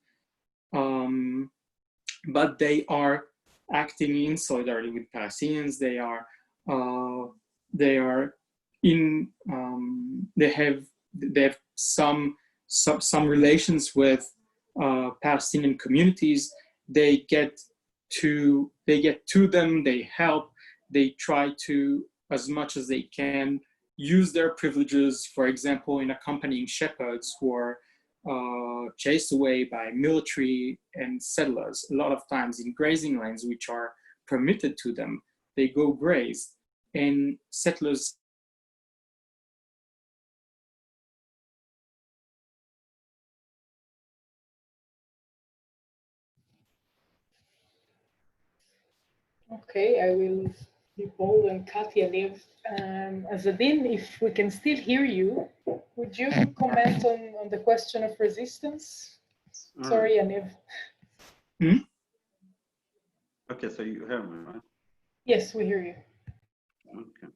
but they are acting in solidarity with Palestinians. They have some relations with Palestinian communities. They get to them. They help. They try to, as much as they can, use their privileges. For example, in accompanying shepherds who are chased away by military and settlers. A lot of times in grazing lands which are permitted to them, they go graze, and settlers Okay, I will be bold and cut Yaniv. Azadin, if we can still hear you, would you comment on the question of resistance? Sorry, Yaniv. Okay, so you hear me, right? Yes, we hear you. Okay.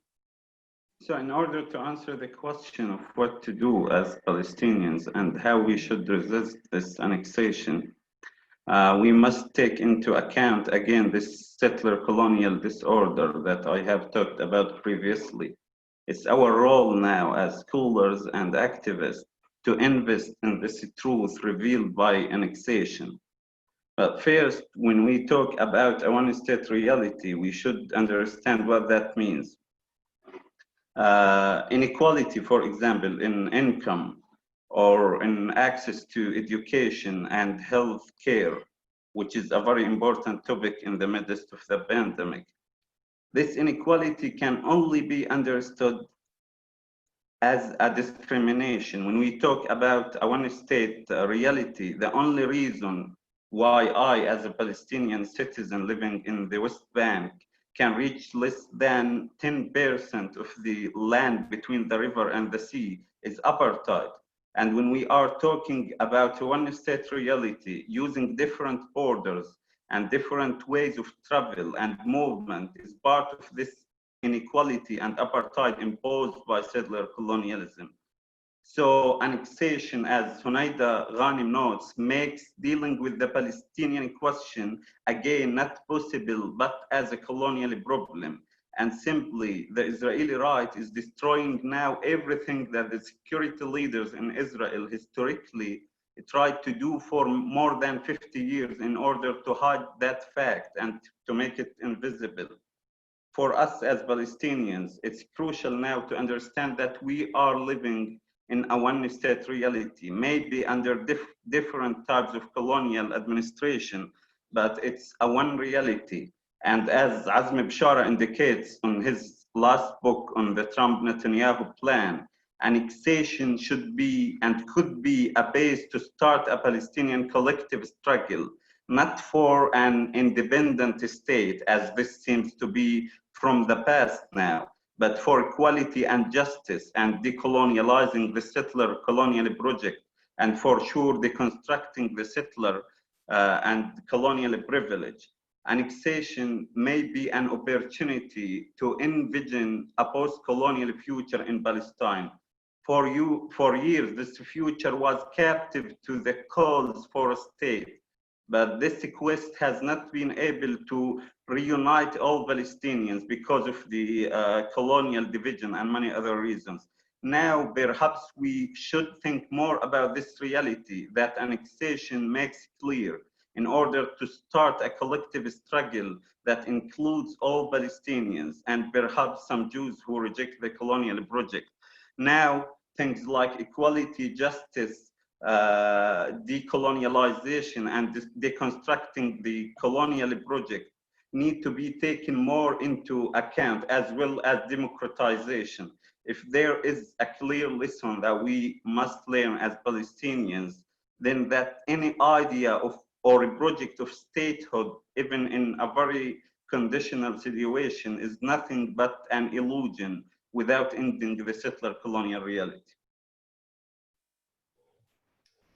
So in order to answer the question of what to do as Palestinians and how we should resist this annexation, we must take into account, again, this settler colonial disorder that I have talked about previously. It's our role now as scholars and activists to invest in this truth revealed by annexation. But first, when we talk about a one-state reality, we should understand what that means. Inequality, for example, in income or in access to education and health care, which is a very important topic in the midst of the pandemic. This inequality can only be understood as a discrimination. When we talk about a one-state reality, the only reason why I, as a Palestinian citizen living in the West Bank, can reach less than 10% of the land between the river and the sea is apartheid. And when we are talking about a one-state reality, using different borders and different ways of travel and movement is part of this inequality and apartheid imposed by settler colonialism. So annexation, as Hunaida Ghanim notes, makes dealing with the Palestinian question, again, not possible, but as a colonial problem. And simply, the Israeli right is destroying now everything that the security leaders in Israel historically tried to do for more than 50 years in order to hide that fact and to make it invisible. For us as Palestinians, it's crucial now to understand that we are living in a one-state reality, maybe under different types of colonial administration, but it's a one reality. And as Azmi Bishara indicates on his last book on the Trump-Netanyahu plan, annexation should be and could be a base to start a Palestinian collective struggle, not for an independent state, as this seems to be from the past now, but for equality and justice and decolonializing the settler colonial project, and for sure deconstructing the settler and colonial privilege. Annexation may be an opportunity to envision a post-colonial future in Palestine. For years, this future was captive to the calls for a state, but this quest has not been able to reunite all Palestinians because of the colonial division and many other reasons. Now, perhaps we should think more about this reality that annexation makes clear in order to start a collective struggle that includes all Palestinians and perhaps some Jews who reject the colonial project. Now, things like equality, justice, decolonialization, and deconstructing the colonial project need to be taken more into account, as well as democratization. If there is a clear lesson that we must learn as Palestinians, then that any idea of or a project of statehood, even in a very conditional situation, is nothing but an illusion without ending the settler colonial reality.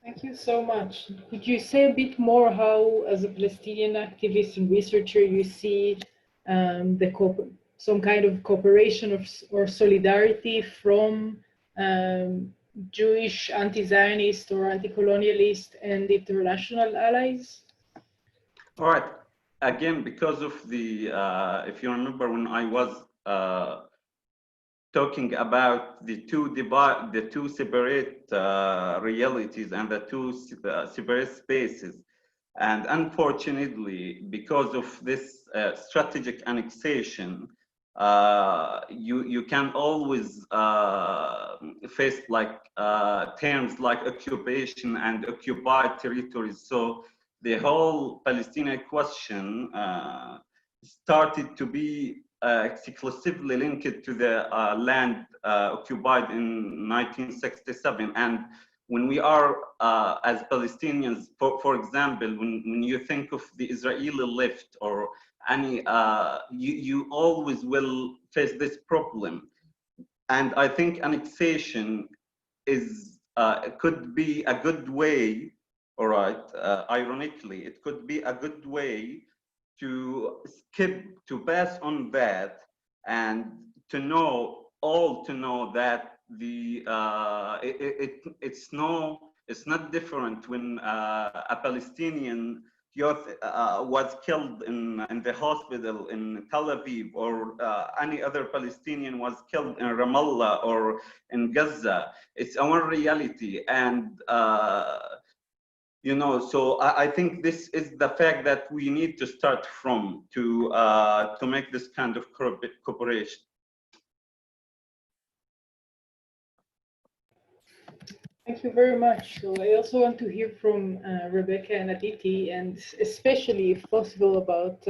Thank you so much. Could you say a bit more how, as a Palestinian activist and researcher, you see some kind of cooperation or solidarity from Jewish anti-Zionist or anti-colonialist and international allies? All right. Again, because of the, if you remember when I was talking about the two separate realities and the two separate spaces. And unfortunately, because of this strategic annexation, you can always face like terms like occupation and occupied territories. So the whole Palestinian question started to be exclusively linked to the land occupied in 1967. And when we are, as Palestinians, for example, when you think of the Israeli left or any, you always will face this problem. And I think annexation could be a good way, all right, ironically, it could be a good way to pass on that, and to know that the it's not different when a Palestinian youth was killed in the hospital in Tel Aviv, or any other Palestinian was killed in Ramallah or in Gaza. It's our reality. And so I think this is the fact that we need to start from to make this kind of cooperation. Thank you very much. So I also want to hear from Rebecca and Attenti, and especially, if possible, about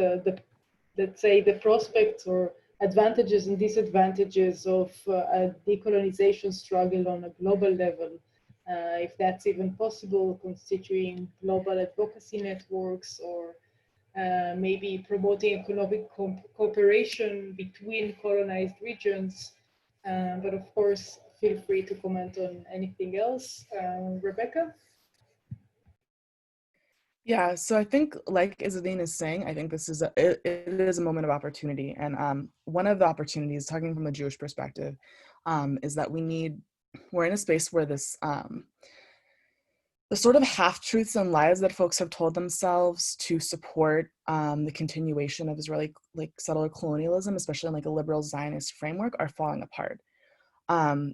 let's say, the prospects or advantages and disadvantages of a decolonization struggle on a global level, if that's even possible, constituting global advocacy networks, or maybe promoting economic cooperation between colonized regions. But of course, feel free to comment on anything else. Rebecca? Yeah, so I think, like Izzadeen is saying, I think this is it is a moment of opportunity. And one of the opportunities, talking from the Jewish perspective, is that we're in a space where this, the sort of half-truths and lies that folks have told themselves to support the continuation of Israeli settler colonialism, especially in a liberal Zionist framework, are falling apart.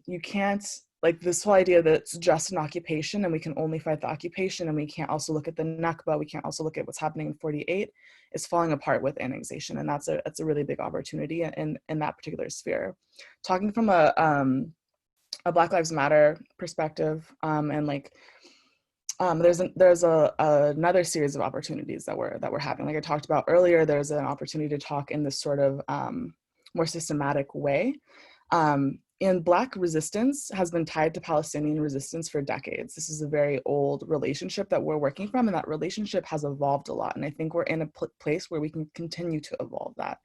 You can't, this whole idea that it's just an occupation and we can only fight the occupation, and we can't also look at the Nakba, we can't also look at what's happening in 48, is falling apart with annexation. And that's a really big opportunity in that particular sphere. Talking from a Black Lives Matter perspective, there's another series of opportunities that we're having. Like I talked about earlier, there's an opportunity to talk in this sort of more systematic way. And Black resistance has been tied to Palestinian resistance for decades. This is a very old relationship that we're working from, and that relationship has evolved a lot. And I think we're in a place where we can continue to evolve that.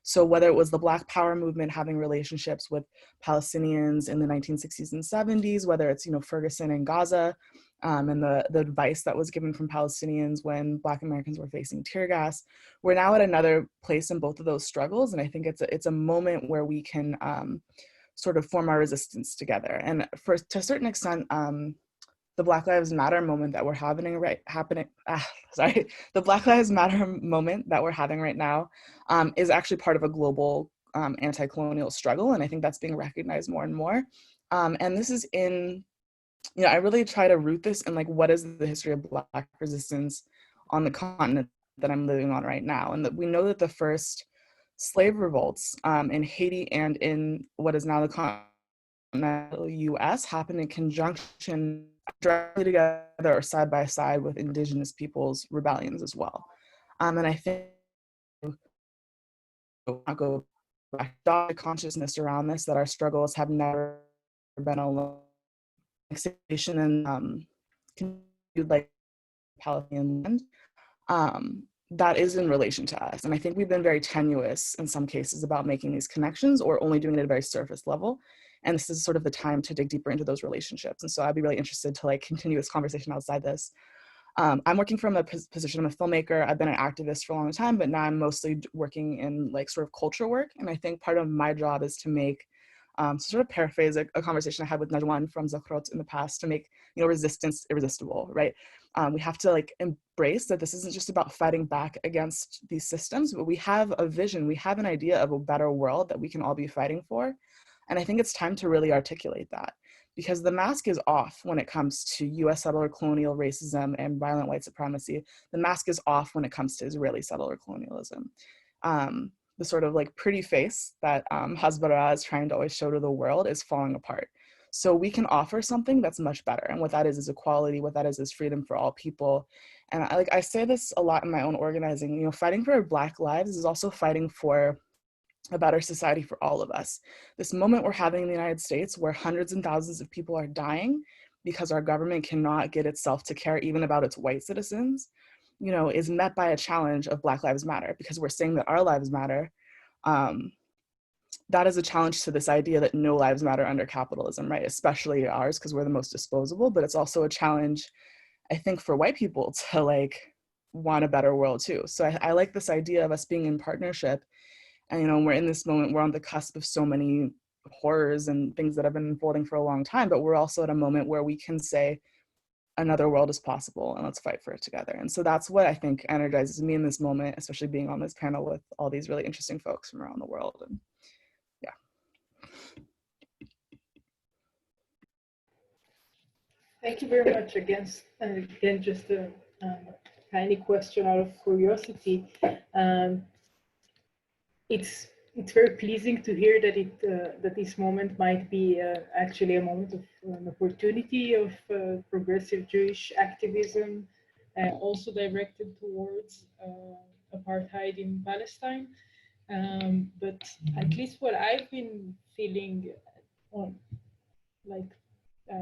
So whether it was the Black Power movement having relationships with Palestinians in the 1960s and 70s, whether it's, Ferguson and Gaza, and the advice that was given from Palestinians when Black Americans were facing tear gas, we're now at another place in both of those struggles. And I think it's a moment where we can sort of form our resistance together. And to a certain extent, the Black Lives Matter moment that we're having the Black Lives Matter moment that we're having right now is actually part of a global anti-colonial struggle. And I think that's being recognized more and more. And this is I really try to root this in what is the history of Black resistance on the continent that I'm living on right now. And that we know that the first slave revolts in Haiti and in what is now the continental US happened in conjunction, directly together or side by side with indigenous peoples' rebellions as well. And I think I'll go back to the consciousness around this, that our struggles have never been alone. Annexation and continued Palestinian land, that is in relation to us. And I think we've been very tenuous in some cases about making these connections, or only doing it at a very surface level. And this is sort of the time to dig deeper into those relationships. And so I'd be really interested to continue this conversation outside this. I'm working from a position, I'm a filmmaker. I've been an activist for a long time, but now I'm mostly working in sort of culture work. And I think part of my job is to make, to sort of paraphrase a conversation I had with Najwan from Zakhrot in the past, to make resistance irresistible, right? We have to embrace that this isn't just about fighting back against these systems, but we have a vision, we have an idea of a better world that we can all be fighting for. And I think it's time to really articulate that, because the mask is off when it comes to US settler colonial racism and violent white supremacy. The mask is off when it comes to Israeli settler colonialism. the sort of like pretty face that Hasbara is trying to always show to the world is falling apart. So we can offer something that's much better. And what that is equality. What that is freedom for all people. And I say this a lot in my own organizing, you know, fighting for Black lives is also fighting for a better society for all of us. This moment we're having in the United States where hundreds and thousands of people are dying because our government cannot get itself to care even about its white citizens, you know, is met by a challenge of Black Lives Matter, because we're saying that our lives matter. That is a challenge to this idea that no lives matter under capitalism, right? Especially ours, because we're the most disposable, but it's also a challenge, I think, for white people to like want a better world too. So I like this idea of us being in partnership. And, you know, we're in this moment, we're on the cusp of so many horrors and things that have been unfolding for a long time, but we're also at a moment where we can say another world is possible and let's fight for it together. And so that's what I think energizes me in this moment, especially being on this panel with all these really interesting folks from around the world. And yeah. Thank you very much. Again, just a tiny question out of curiosity. It's very pleasing to hear that that this moment might be actually a moment of an opportunity of progressive Jewish activism, also directed towards apartheid in Palestine. But at least what I've been feeling on like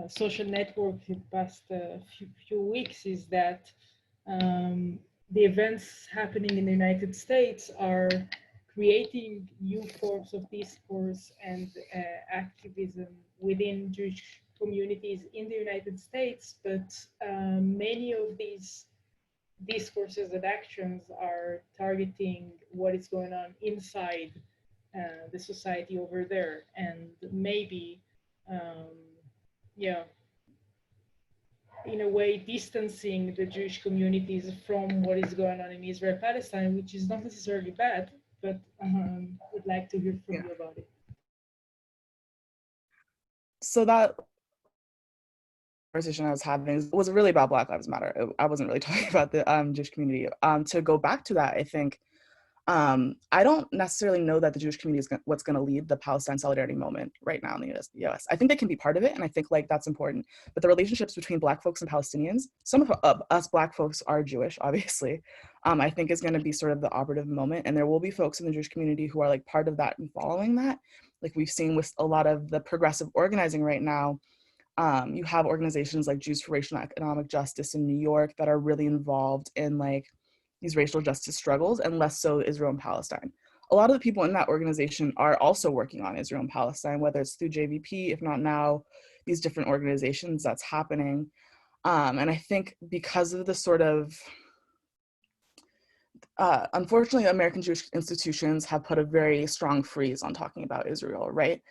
social networks in the past few weeks is that the events happening in the United States are creating new forms of discourse and activism within Jewish communities in the United States, but many of these discourses and actions are targeting what is going on inside the society over there, and maybe, yeah, in a way distancing the Jewish communities from what is going on in Israel, Palestine, which is not necessarily bad, but would like to hear from you about it. So that conversation I was having was really about Black Lives Matter. I wasn't really talking about the Jewish community. To go back to that, I think, I don't necessarily know that the Jewish community is what's going to lead the Palestine solidarity moment right now in the US. I think they can be part of it, and I think like that's important. But the relationships between Black folks and Palestinians, some of us Black folks are Jewish, obviously, I think is going to be sort of the operative moment. And there will be folks in the Jewish community who are like part of that and following that. Like we've seen with a lot of the progressive organizing right now. You have organizations like Jews for Racial and Economic Justice in New York that are really involved in like these racial justice struggles, and less so Israel and Palestine. A lot of the people in that organization are also working on Israel and Palestine, whether it's through JVP, if not now, these different organizations that's happening. And I think because of the sort of, unfortunately, American Jewish institutions have put a very strong freeze on talking about Israel, right?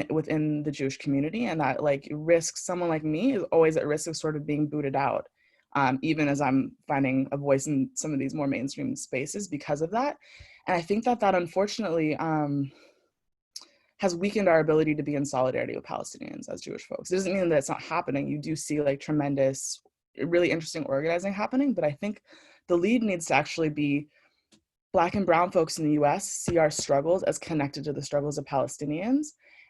Within the Jewish community, and that like risks, someone like me is always at risk of sort of being booted out. Even as I'm finding a voice in some of these more mainstream spaces because of that. And I think that unfortunately has weakened our ability to be in solidarity with Palestinians as Jewish folks. It doesn't mean that it's not happening. You do see like tremendous, really interesting organizing happening, but I think the lead needs to actually be Black and brown folks in the US see our struggles as connected to the struggles of Palestinians.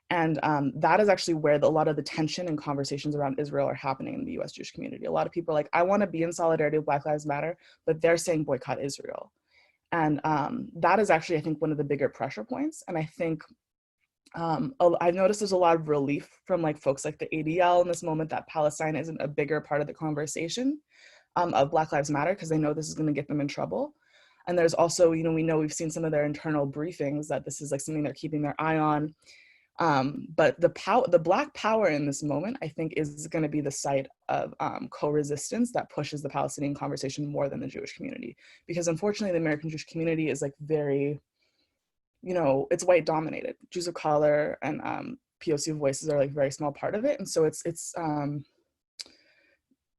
And that is actually where a lot of the tension and conversations around Israel are happening in the US Jewish community. A lot of people are like, I want to be in solidarity with Black Lives Matter, but they're saying boycott Israel. And that is actually, I think, one of the bigger pressure points. And I think I've noticed there's a lot of relief from like folks like the ADL in this moment that Palestine isn't a bigger part of the conversation of Black Lives Matter, because they know this is going to get them in trouble. And there's also, you know, we've seen some of their internal briefings that this is like something they're keeping their eye on. But the Black power in this moment, I think, is going to be the site of co-resistance that pushes the Palestinian conversation more than the Jewish community. Because unfortunately, the American Jewish community is like very, you know, it's white dominated. Jews of color and POC voices are like a very small part of it. And so it's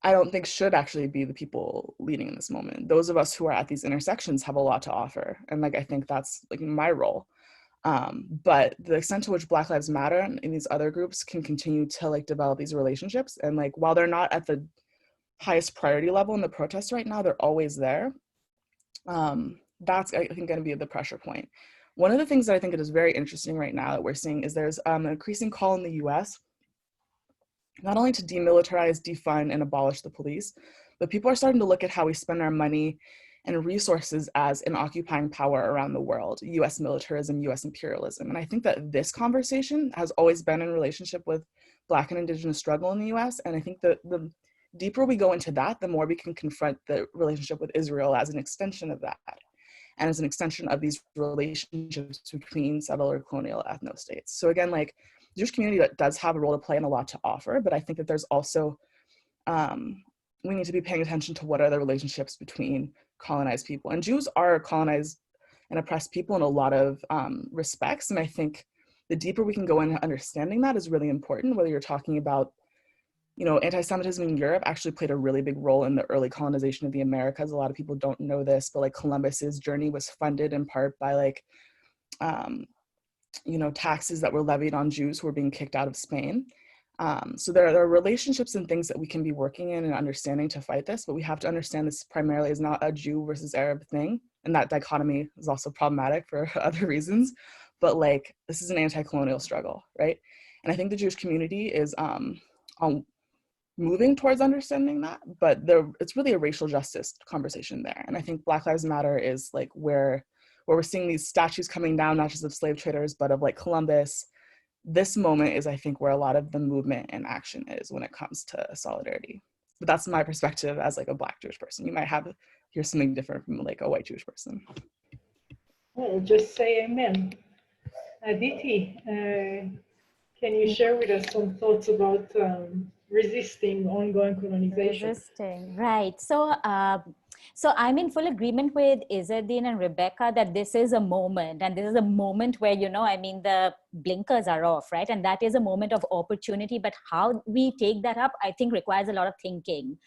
I don't think should actually be the people leading in this moment. Those of us who are at these intersections have a lot to offer. And like, I think that's like my role. But the extent to which Black Lives Matter and these other groups can continue to like develop these relationships, and like while they're not at the highest priority level in the protests right now, they're always there. That's, I think, going to be the pressure point. One of the things that I think is very interesting right now that we're seeing is there's an increasing call in the US, not only to demilitarize, defund, and abolish the police, but people are starting to look at how we spend our money and resources as an occupying power around the world, US militarism, US imperialism. And I think that this conversation has always been in relationship with Black and Indigenous struggle in the US. And I think that the deeper we go into that, the more we can confront the relationship with Israel as an extension of that, and as an extension of these relationships between settler, colonial, ethno states. So again, like, the Jewish community that does have a role to play and a lot to offer, but I think that there's also, we need to be paying attention to what are the relationships between colonized people. And Jews are colonized and oppressed people in a lot of respects. And I think the deeper we can go into understanding that is really important, whether you're talking about, you know, anti-Semitism in Europe actually played a really big role in the early colonization of the Americas. A lot of people don't know this, but like Columbus's journey was funded in part by like, you know, taxes that were levied on Jews who were being kicked out of Spain. So there are relationships and things that we can be working in and understanding to fight this, but we have to understand this primarily is not a Jew versus Arab thing. And that dichotomy is also problematic for other reasons, but like, this is an anti-colonial struggle, right? And I think the Jewish community is moving towards understanding that, but it's really a racial justice conversation there. And I think Black Lives Matter is like where we're seeing these statues coming down, not just of slave traders, but of like Columbus. This moment is, I think, where a lot of the movement and action is when it comes to solidarity. But that's my perspective as like a Black Jewish person. You might hear something different from like a white Jewish person. Well, just say amen. Aditi, can you share with us some thoughts about resisting ongoing colonization? Resisting, right. So, so I'm in full agreement with Izzadin and Rebecca that this is a moment, and this is a moment where, you know, I mean, the blinkers are off, right? And that is a moment of opportunity, but how we take that up, I think, requires a lot of thinking.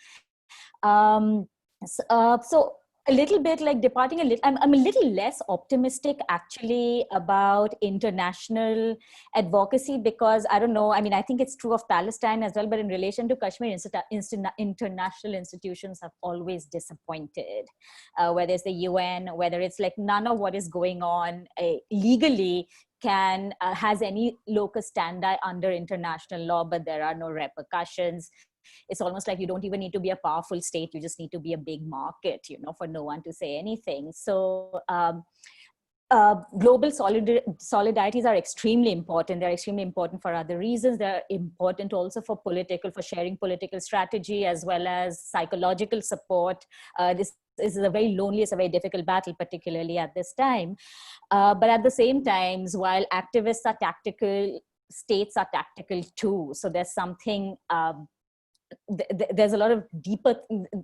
So a little bit like departing a little, I'm a little less optimistic actually about international advocacy, because I don't know, I mean, I think it's true of Palestine as well, but in relation to Kashmir, international institutions have always disappointed, whether it's the UN, whether it's like none of what is going on legally has any locus standi under international law, but there are no repercussions. It's almost like you don't even need to be a powerful state. You just need to be a big market, you know, for no one to say anything. So global solidarities are extremely important. They're extremely important for other reasons. They're important also for sharing political strategy as well as psychological support. This is a very lonely, it's a very difficult battle, particularly at this time. But at the same time, while activists are tactical, states are tactical too. So there's something, there's a lot of deeper,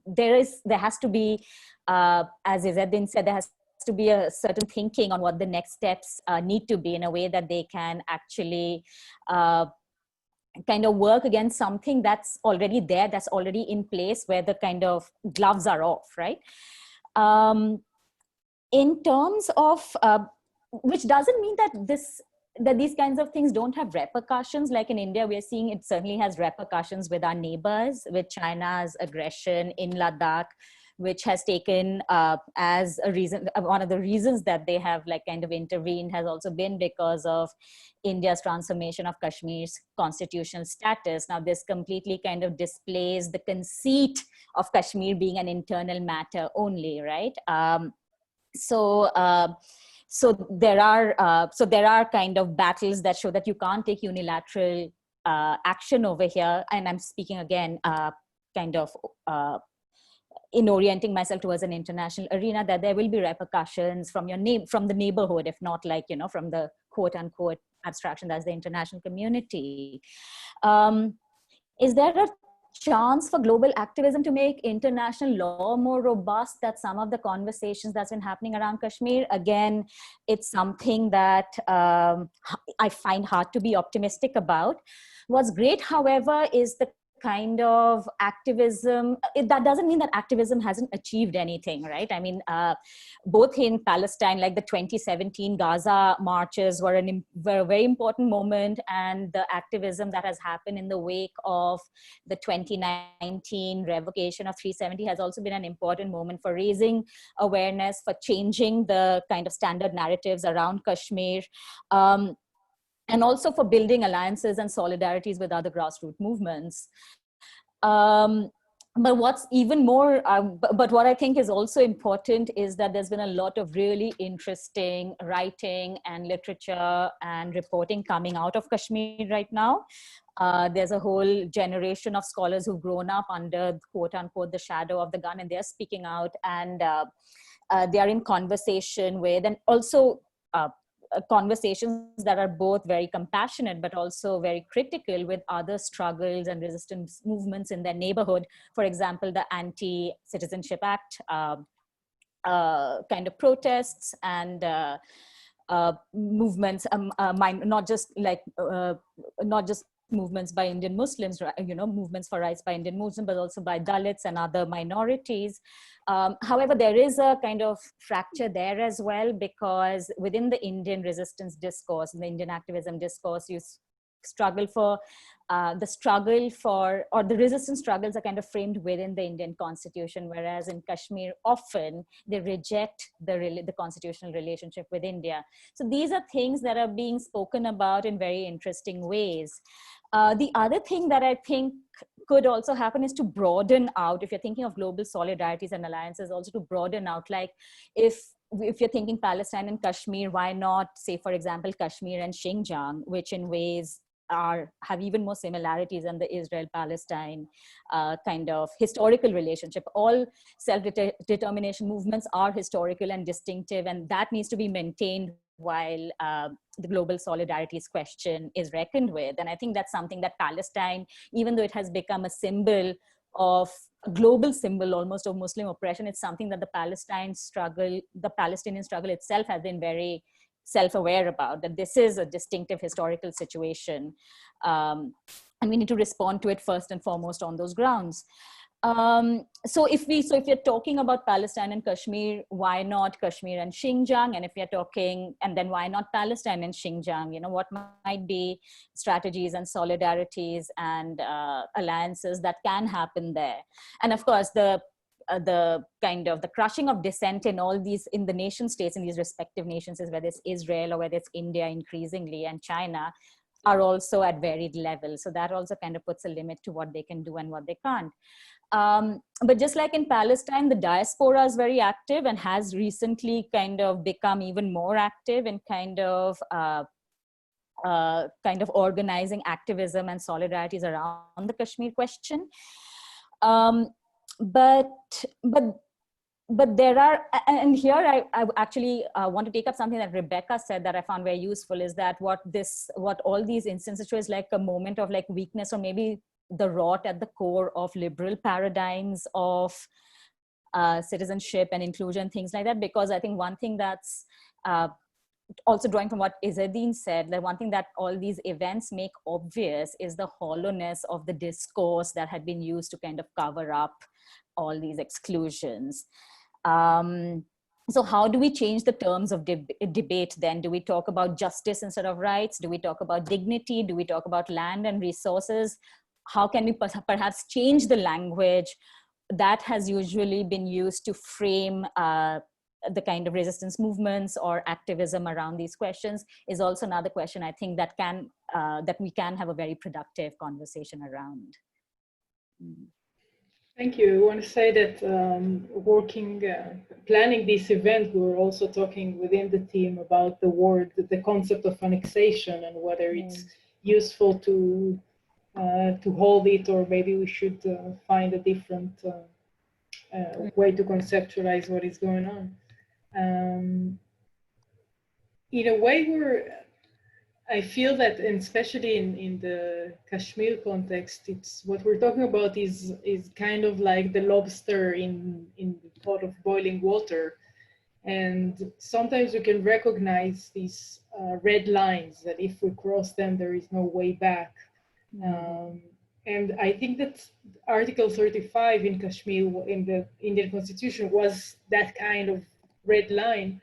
there has to be, as Izzadin said, there has to be a certain thinking on what the next steps need to be in a way that they can actually kind of work against something that's already there, that's already in place, where the kind of gloves are off, right? In terms of, which doesn't mean that these kinds of things don't have repercussions. Like in India, we're seeing it certainly has repercussions with our neighbors, with China's aggression in Ladakh, which has taken as a reason, one of the reasons that they have like kind of intervened has also been because of India's transformation of Kashmir's constitutional status. Now this completely kind of displays the conceit of Kashmir being an internal matter only, right? So there are kind of battles that show that you can't take unilateral action over here. And I'm speaking again, kind of in orienting myself towards an international arena, that there will be repercussions from from the neighborhood, if not like, you know, from the quote unquote abstraction that's the international community. Is there a chance for global activism to make international law more robust? That's some of the conversations that's been happening around Kashmir. Again, it's something that I find hard to be optimistic about. What's great, however, is the kind of activism, that doesn't mean that activism hasn't achieved anything, right? I mean, both in Palestine, like the 2017 Gaza marches were a very important moment, and the activism that has happened in the wake of the 2019 revocation of 370 has also been an important moment for raising awareness, for changing the kind of standard narratives around Kashmir. And also for building alliances and solidarities with other grassroots movements. But what's even more, but what I think is also important is that there's been a lot of really interesting writing and literature and reporting coming out of Kashmir right now. There's a whole generation of scholars who've grown up under, quote unquote, the shadow of the gun, and they're speaking out, and they are in conversation with, and also conversations that are both very compassionate but also very critical with other struggles and resistance movements in their neighborhood. For example, the Anti-Citizenship Act kind of protests and movements, not just movements by Indian Muslims, you know, movements for rights by Indian Muslims, but also by Dalits and other minorities. However, there is a kind of fracture there as well, because within the Indian resistance discourse, in the Indian activism discourse, you struggle for or the resistance struggles are kind of framed within the Indian constitution, whereas in Kashmir, often they reject the constitutional relationship with India. So these are things that are being spoken about in very interesting ways. The other thing that I think could also happen is to broaden out, if you're thinking of global solidarities and alliances, also to broaden out, like if you're thinking Palestine and Kashmir, why not say, for example, Kashmir and Xinjiang, which in ways have even more similarities than the Israel-Palestine kind of historical relationship. All self-determination movements are historical and distinctive, and that needs to be maintained while the global solidarities question is reckoned with. And I think that's something that Palestine, even though it has become a symbol of a global symbol almost of Muslim oppression, it's something that the Palestinian struggle itself has been very self-aware about, that this is a distinctive historical situation. And we need to respond to it first and foremost on those grounds. So if you're talking about Palestine and Kashmir, why not Kashmir and Xinjiang? And if you're talking, and then why not Palestine and Xinjiang? You know, what might be strategies and solidarities and alliances that can happen there? And of course, the kind of the crushing of dissent in all these, in the nation states, in these respective nations, is whether it's Israel or whether it's India increasingly and China, are also at varied levels. So that also kind of puts a limit to what they can do and what they can't. But just like in Palestine, the diaspora is very active and has recently kind of become even more active in kind of organizing activism and solidarities around the Kashmir question. But there are, and here I actually want to take up something that Rebecca said that I found very useful, is that what all these instances show is like a moment of like weakness, or maybe the rot at the core of liberal paradigms of citizenship and inclusion, things like that. Because I think one thing that's also drawing from what Izzadeen said, that one thing that all these events make obvious is the hollowness of the discourse that had been used to kind of cover up all these exclusions. So how do we change the terms of debate then? Do we talk about justice instead of rights? Do we talk about dignity? Do we talk about land and resources? How can we perhaps change the language that has usually been used to frame the kind of resistance movements or activism around these questions? Is also another question I think that we can have a very productive conversation around. Thank you. I want to say that planning this event, we were also talking within the team about the concept of annexation, and whether it's useful to hold it, or maybe we should find a different way to conceptualize what is going on. In a way, I feel that, and especially in the Kashmir context, it's what we're talking about is kind of like the lobster in the pot of boiling water. And sometimes you can recognize these red lines that if we cross them, there is no way back. And I think that Article 35 in Kashmir, in the Indian Constitution, was that kind of red line.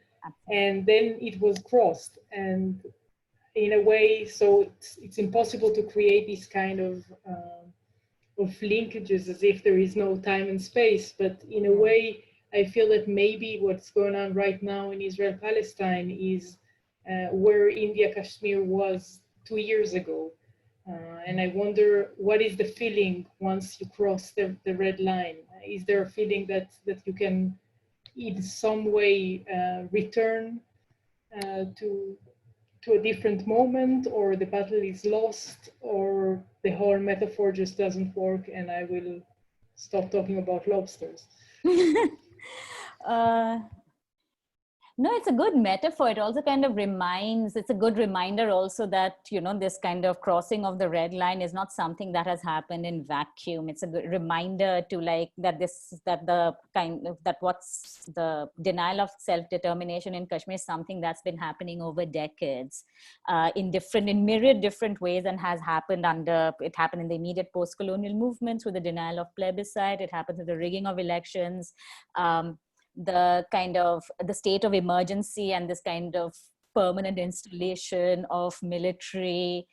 And then it was crossed. And in a way, so it's impossible to create this kind of linkages as if there is no time and space. But in a way, I feel that maybe what's going on right now in Israel-Palestine is where India-Kashmir was 2 years ago. And I wonder, what is the feeling once you cross the red line? Is there a feeling that you can in some way return to a different moment, or the battle is lost, or the whole metaphor just doesn't work and I will stop talking about lobsters? No, it's a good metaphor. It also kind of it's a good reminder also that, you know, this kind of crossing of the red line is not something that has happened in vacuum. It's a good reminder to like that what's the denial of self-determination in Kashmir is something that's been happening over decades in myriad different ways, and has happened it happened in the immediate post-colonial movement through the denial of plebiscite. It happened through the rigging of elections. The kind of the state of emergency and this kind of permanent installation of military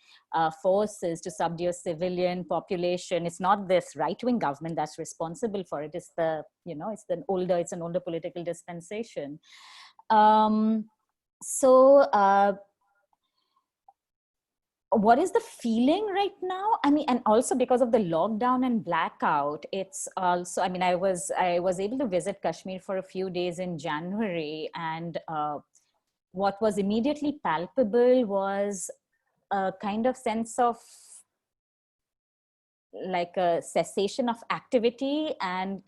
forces to subdue civilian population. It's not this right-wing government that's responsible for it. It's the, you know, it's an older political dispensation. What is the feeling right now? I mean, and also because of the lockdown and blackout, it's also, I mean, I was able to visit Kashmir for a few days in January, and what was immediately palpable was a kind of sense of like a cessation of activity and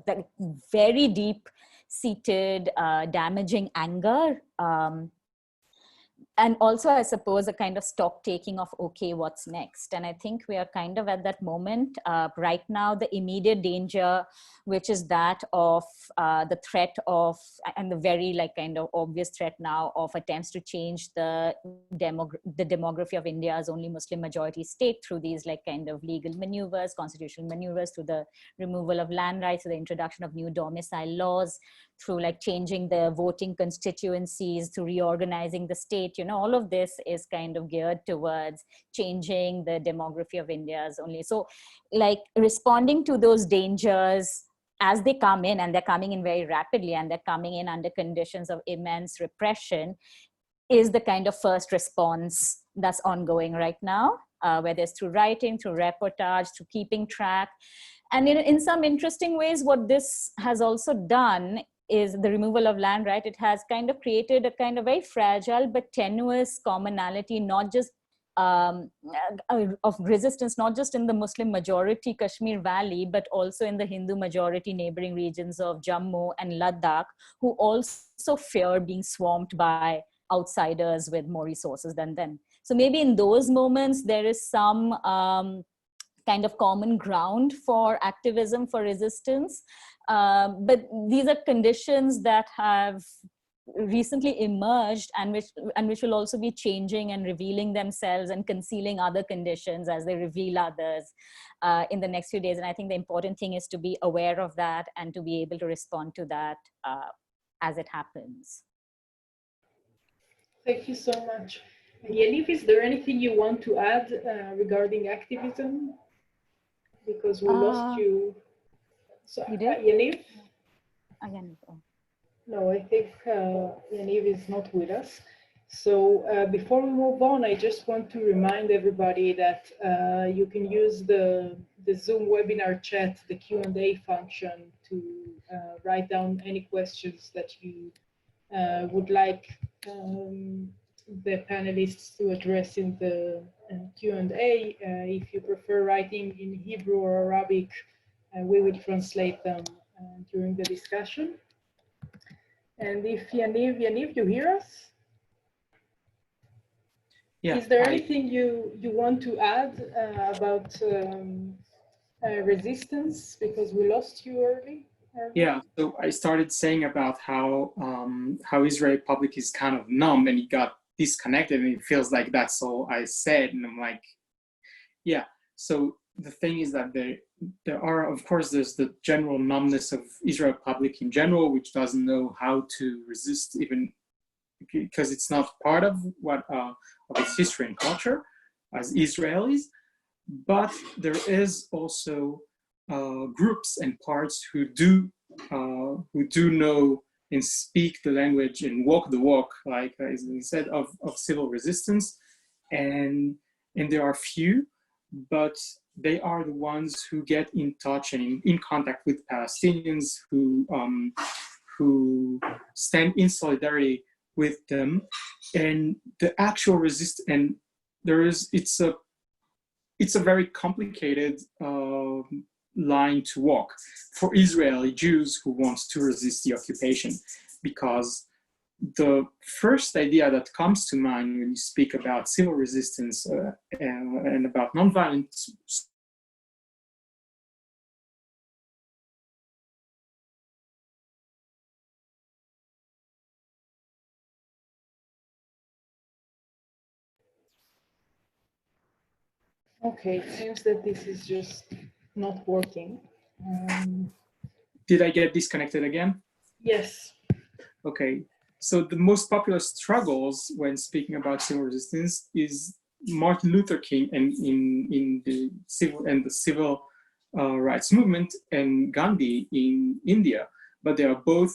the very deep-seated damaging anger. And also, I suppose, a kind of stock taking of, okay, what's next? And I think we are kind of at that moment right now. The immediate danger, which is that of the threat of, and the very like kind of obvious threat now of attempts to change the demography of India's only Muslim majority state through these like kind of legal maneuvers, constitutional maneuvers, through the removal of land rights, through the introduction of new domicile laws, through like changing the voting constituencies, through reorganizing the state. You know, all of this is kind of geared towards changing the demography of India's only. So like responding to those dangers as they come in, and they're coming in very rapidly, and they're coming in under conditions of immense repression, is the kind of first response that's ongoing right now, whether it's through writing, through reportage, through keeping track. And in some interesting ways, what this has also done is the removal of land, right? It has kind of created a kind of very fragile but tenuous commonality, not just of resistance, not just in the Muslim majority Kashmir Valley, but also in the Hindu majority neighboring regions of Jammu and Ladakh, who also fear being swamped by outsiders with more resources than them. So maybe in those moments, there is some kind of common ground for activism, for resistance. But these are conditions that have recently emerged, and which will also be changing and revealing themselves and concealing other conditions as they reveal others in the next few days. And I think the important thing is to be aware of that and to be able to respond to that as it happens. Thank you so much. Yaniv, is there anything you want to add regarding activism? Because we lost you. So, you did? Yaniv? Again. Oh. No, I think Yaniv is not with us. So before we move on, I just want to remind everybody that you can use the Zoom webinar chat, the Q&A function, to write down any questions that you would like the panelists to address in the Q&A. If you prefer writing in Hebrew or Arabic, we will translate them during the discussion. And if Yaniv, you hear us? Yeah. Is there anything you want to add about resistance, because we lost you early? Yeah, so I started saying about how Israeli public is kind of numb, and it got disconnected, and it feels like that's all I said, and I'm like, yeah. So the thing is that there are, of course, there's the general numbness of Israel public in general, which doesn't know how to resist, even because it's not part of of its history and culture as Israelis. But there is also groups and parts who do know and speak the language and walk the walk, like as I said, of civil resistance, and there are few, but they are the ones who get in touch and in contact with Palestinians, who stand in solidarity with them, and the actual resist. And it's a very complicated line to walk for Israeli Jews who want to resist the occupation, because the first idea that comes to mind when you speak about civil resistance and about nonviolent Okay, it seems that this is just not working. Did I get disconnected again? Yes. Okay, so the most popular struggles when speaking about civil resistance is Martin Luther King and in the civil rights movement, and Gandhi in India, but they are both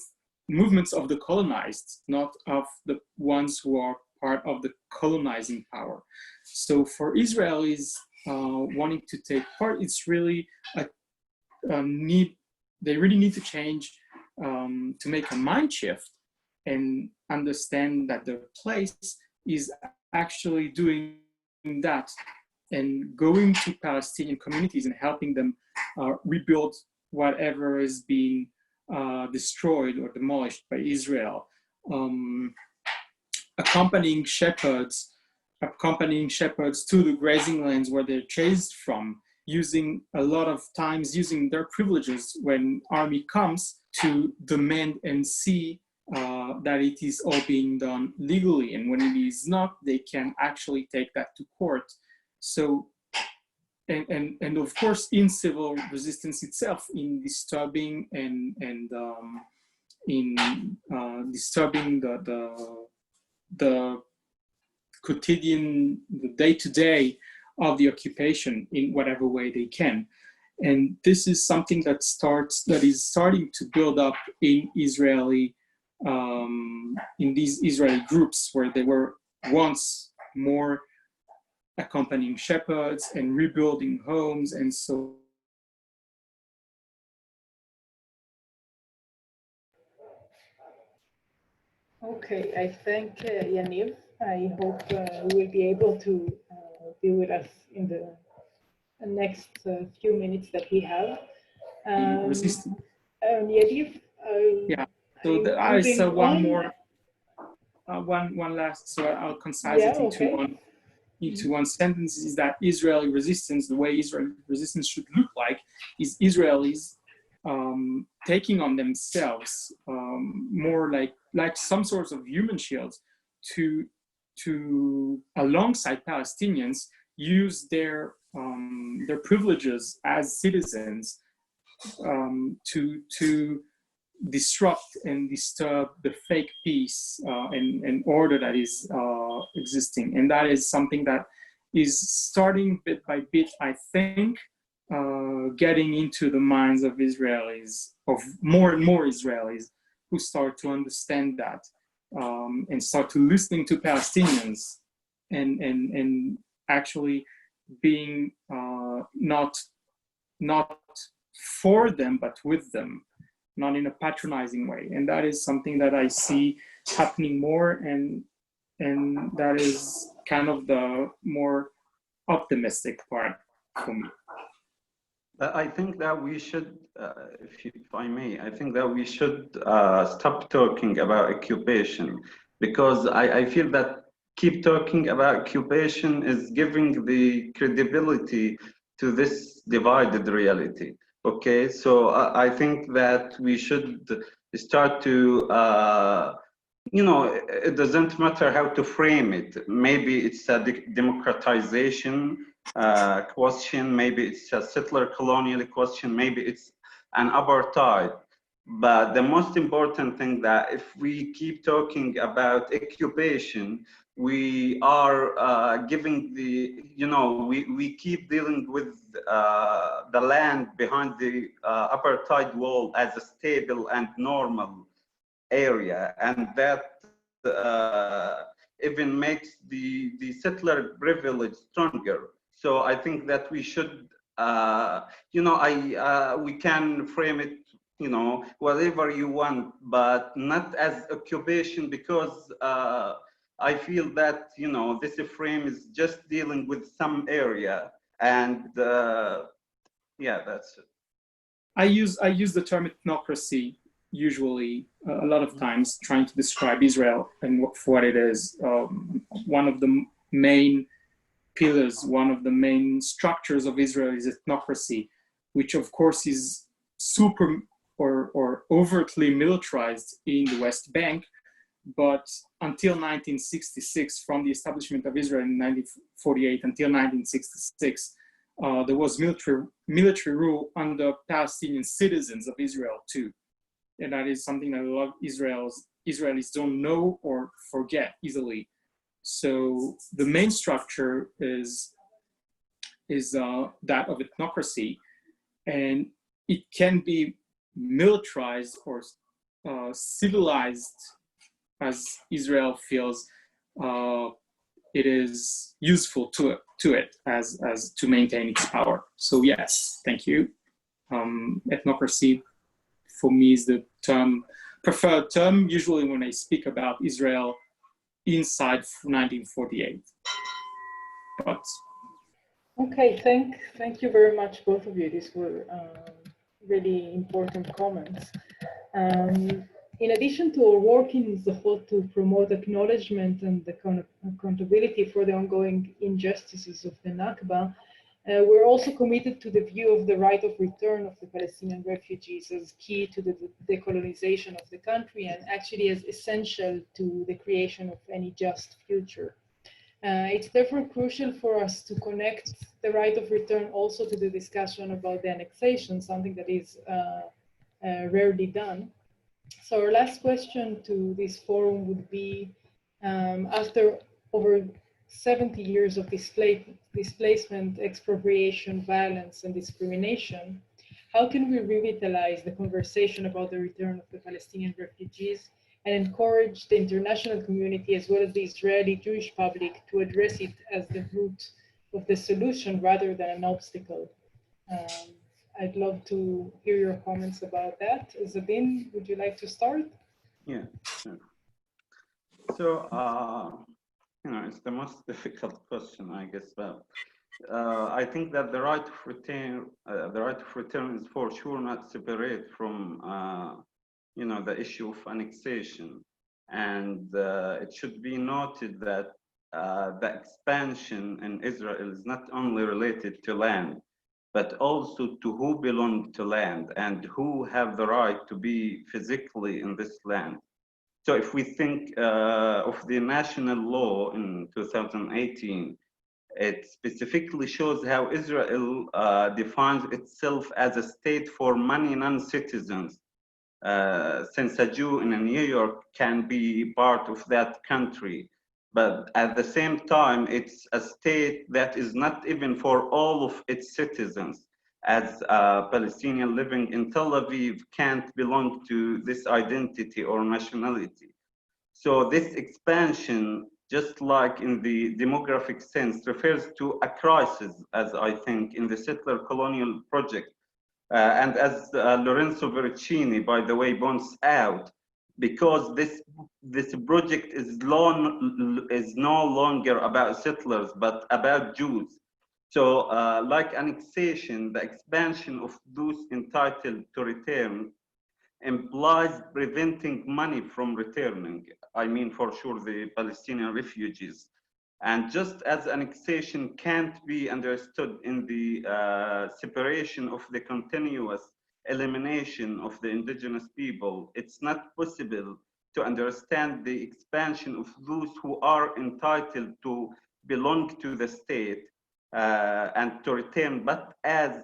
movements of the colonized, not of the ones who are part of the colonizing power. So for Israelis wanting to take part, it's really a need. They really need to change to make a mind shift and understand that their place is actually doing that and going to Palestinian communities and helping them rebuild whatever is being destroyed or demolished by Israel. Accompanying shepherds to the grazing lands where they're chased from, using a lot of times using their privileges when army comes to demand and see that it is all being done legally, and when it is not, they can actually take that to court. So, and of course, in civil resistance itself, in disturbing and in disturbing the quotidian, the day-to-day of the occupation in whatever way they can. And this is something that is starting to build up in Israeli, in these Israeli groups where they were once more accompanying shepherds and rebuilding homes and so. Okay, I thank Yaniv. I hope you will be able to be with us in the next few minutes that we have. Yaniv, Yeah. So there is one more, one last. So I'll concise it into one sentence. Is that Israeli resistance, the way Israeli resistance should look like, is Israelis taking on themselves more like some sorts of human shields to alongside Palestinians use their privileges as citizens to disrupt and disturb the fake peace and order that is existing. And that is something that is starting bit by bit, I think, getting into the minds of Israelis, of more and more Israelis who start to understand that and start to listening to Palestinians and actually being not for them, but with them, not in a patronizing way. And that is something that I see happening more, and that is kind of the more optimistic part for me. I think that we should, if I may, I think that we should stop talking about occupation, because I feel that keep talking about occupation is giving the credibility to this divided reality. Okay, so I think that we should start to, it doesn't matter how to frame it. Maybe it's a democratization question, maybe it's a settler colonial question, maybe it's an apartheid. But the most important thing that if we keep talking about occupation, we are giving the, we keep dealing with the land behind the apartheid wall as a stable and normal area. And that even makes the settler privilege stronger. So I think that we should, we can frame it, whatever you want, but not as occupation, because I feel that, this frame is just dealing with some area, and yeah, that's it. I use the term ethnocracy usually a lot of times, trying to describe Israel and for what it is. One of the main pillars, one of the main structures of Israel is ethnocracy, which of course is super or overtly militarized in the West Bank. But until 1966, from the establishment of Israel in 1948 until 1966, there was military rule under Palestinian citizens of Israel too. And that is something that a lot of Israelis don't know or forget easily. So the main structure is that of ethnocracy, and it can be militarized or civilized as Israel feels it is useful to it as to maintain its power. So yes, thank you. Ethnocracy for me is the preferred term, usually when I speak about Israel inside 1948. But okay, thank you very much, both of you. These were really important comments. In addition to our work in Zahot to promote acknowledgement and the accountability for the ongoing injustices of the Nakba, we're also committed to the view of the right of return of the Palestinian refugees as key to the decolonization of the country, and actually as essential to the creation of any just future. It's therefore crucial for us to connect the right of return also to the discussion about the annexation, something that is rarely done. So our last question to this forum would be, after over 70 years of displacement, expropriation, violence, and discrimination, how can we revitalize the conversation about the return of the Palestinian refugees and encourage the international community as well as the Israeli Jewish public to address it as the root of the solution rather than an obstacle? I'd love to hear your comments about that. Zabin, would you like to start? Yeah, sure. So, it's the most difficult question, I guess. But I think that the right of return is for sure not separate from, the issue of annexation. And it should be noted that the expansion in Israel is not only related to land, but also to who belong to land and who have the right to be physically in this land. So if we think of the national law in 2018, it specifically shows how Israel defines itself as a state for many non-citizens, since a Jew in New York can be part of that country. But at the same time, it's a state that is not even for all of its citizens, as a Palestinian living in Tel Aviv can't belong to this identity or nationality. So this expansion, just like in the demographic sense, refers to a crisis, as I think, in the settler colonial project. And as Lorenzo Vercini, by the way, points out, because this project is no longer about settlers, but about Jews. So like annexation, the expansion of those entitled to return implies preventing money from returning. I mean, for sure, the Palestinian refugees. And just as annexation can't be understood in the separation of the continuous elimination of the indigenous people, it's not possible to understand the expansion of those who are entitled to belong to the state and to return, but as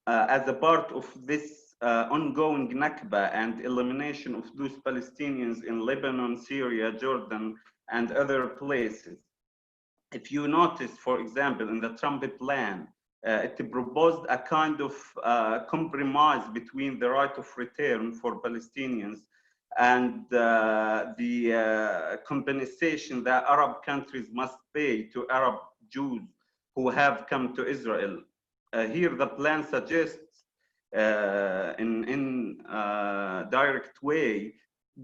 a part of this ongoing Nakba and elimination of those Palestinians in Lebanon, Syria, Jordan, and other places. If you notice, for example, in the Trump plan, it proposed a kind of compromise between the right of return for Palestinians and the compensation that Arab countries must pay to Arab Jews who have come to Israel. Here, the plan suggests in direct way,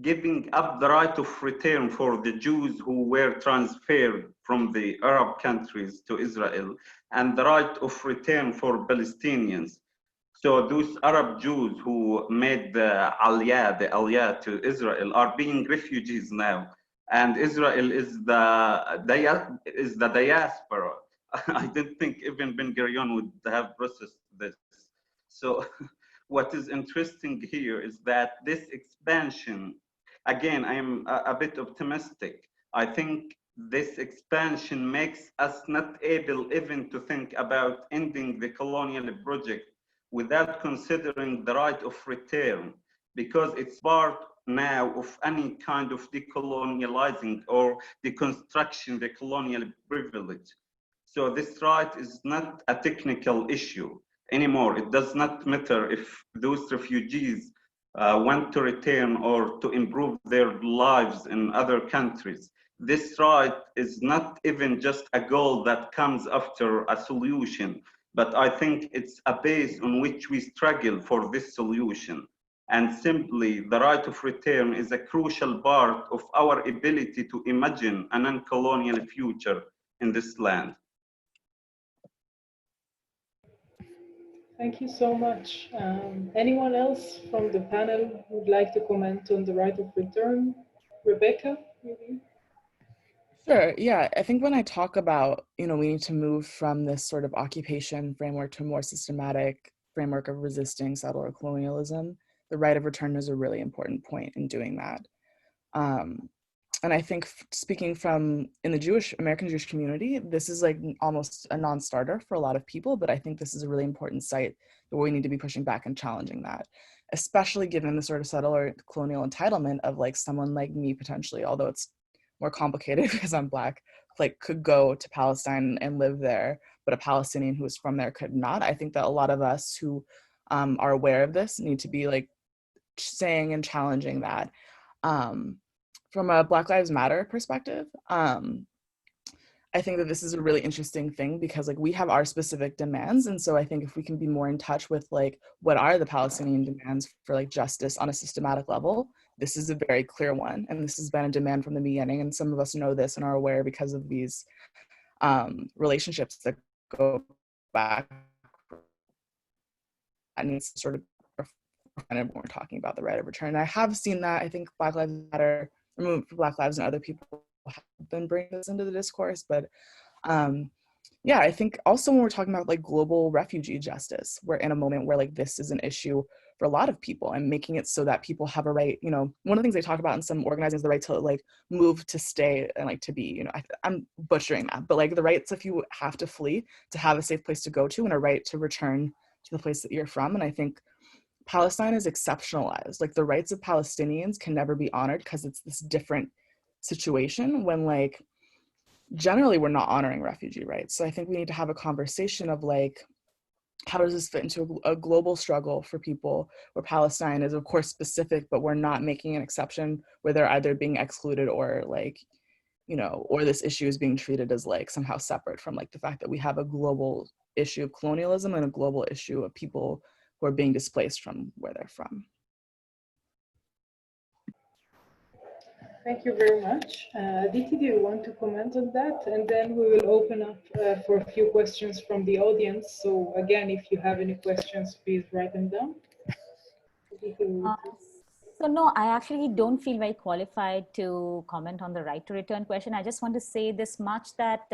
giving up the right of return for the Jews who were transferred from the Arab countries to Israel, and the right of return for Palestinians. So those Arab Jews who made the aliyah to Israel are being refugees now, and Israel is the diaspora. I didn't think even Ben-Gurion would have processed this. So what is interesting here is that this expansion, again, I am a bit optimistic. I think this expansion makes us not able even to think about ending the colonial project without considering the right of return, because it's part now of any kind of decolonializing or deconstruction the colonial privilege. So this right is not a technical issue anymore. It does not matter if those refugees want to return or to improve their lives in other countries. This right is not even just a goal that comes after a solution, but I think it's a base on which we struggle for this solution. And simply, the right of return is a crucial part of our ability to imagine a non-colonial future in this land. Thank you so much. Anyone else from the panel would like to comment on the right of return? Rebecca, maybe? Sure, yeah. I think when I talk about, we need to move from this sort of occupation framework to a more systematic framework of resisting settler colonialism, the right of return is a really important point in doing that. And I think speaking from in the American Jewish community, this is like almost a non-starter for a lot of people, but I think this is a really important site where we need to be pushing back and challenging that, especially given the sort of settler colonial entitlement of like someone like me potentially, although it's more complicated because I'm Black, like could go to Palestine and live there, but a Palestinian who is from there could not. I think that a lot of us who are aware of this need to be like saying and challenging that. From a Black Lives Matter perspective, I think that this is a really interesting thing because like we have our specific demands. And so I think if we can be more in touch with like, what are the Palestinian demands for like justice on a systematic level, this is a very clear one. And this has been a demand from the beginning. And some of us know this and are aware because of these relationships that go back. And it's sort of when we're talking about the right of return. I have seen that. I think Black Lives Matter, Black Lives and other people have been bringing this into the discourse, but yeah, I think also when we're talking about like global refugee justice, we're in a moment where like this is an issue for a lot of people and making it so that people have a right, one of the things they talk about in some organizing is the right to like move, to stay, and like to be, I'm butchering that, but like the rights if you have to flee, to have a safe place to go to, and a right to return to the place that you're from. And I think Palestine is exceptionalized. Like the rights of Palestinians can never be honored because it's this different situation when like generally we're not honoring refugee rights. So I think we need to have a conversation of like, how does this fit into a global struggle for people where Palestine is of course specific, but we're not making an exception where they're either being excluded or like, or this issue is being treated as like somehow separate from like the fact that we have a global issue of colonialism and a global issue of people who are being displaced from where they're from. Thank you very much. Aditi, do you want to comment on that? And then we will open up for a few questions from the audience. So again, if you have any questions, please write them down. So no, I actually don't feel very qualified to comment on the right to return question. I just want to say this much that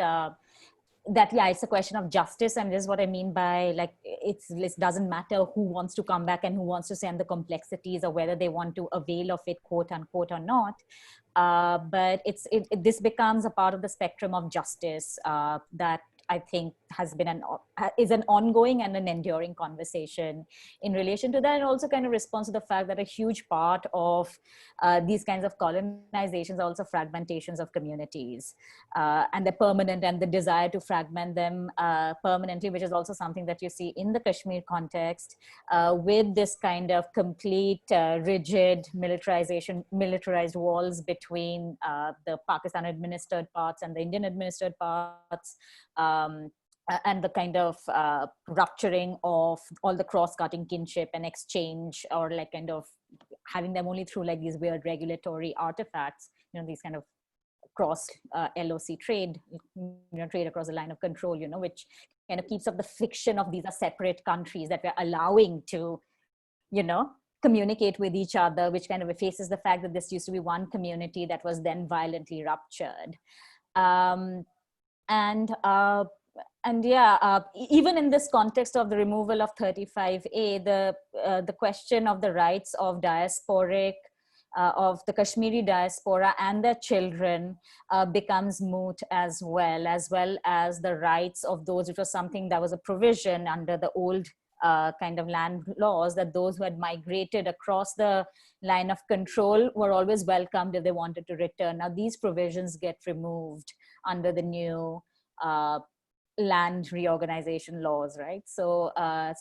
yeah, it's a question of justice, and this is what I mean by like it doesn't matter who wants to come back and who wants to send the complexities or whether they want to avail of it, quote unquote, or not. But this becomes a part of the spectrum of justice that I think has been is an ongoing and an enduring conversation in relation to that, and also kind of responds to the fact that a huge part of these kinds of colonizations are also fragmentations of communities, and they're permanent, and the desire to fragment them permanently, which is also something that you see in the Kashmir context, with this kind of complete rigid militarized walls between the Pakistan administered parts and the Indian administered parts, and the kind of rupturing of all the cross-cutting kinship and exchange, or like kind of having them only through like these weird regulatory artifacts, these kind of cross LOC trade, trade across the line of control, which kind of keeps up the fiction of these are separate countries that we're allowing to, communicate with each other, which kind of effaces the fact that this used to be one community that was then violently ruptured. Even in this context of the removal of 35A, the question of the rights of diasporic, of the Kashmiri diaspora and their children becomes moot as well as the rights of those, which was something that was a provision under the old kind of land laws, that those who had migrated across the line of control were always welcomed if they wanted to return. Now these provisions get removed under the new land reorganization laws, right? So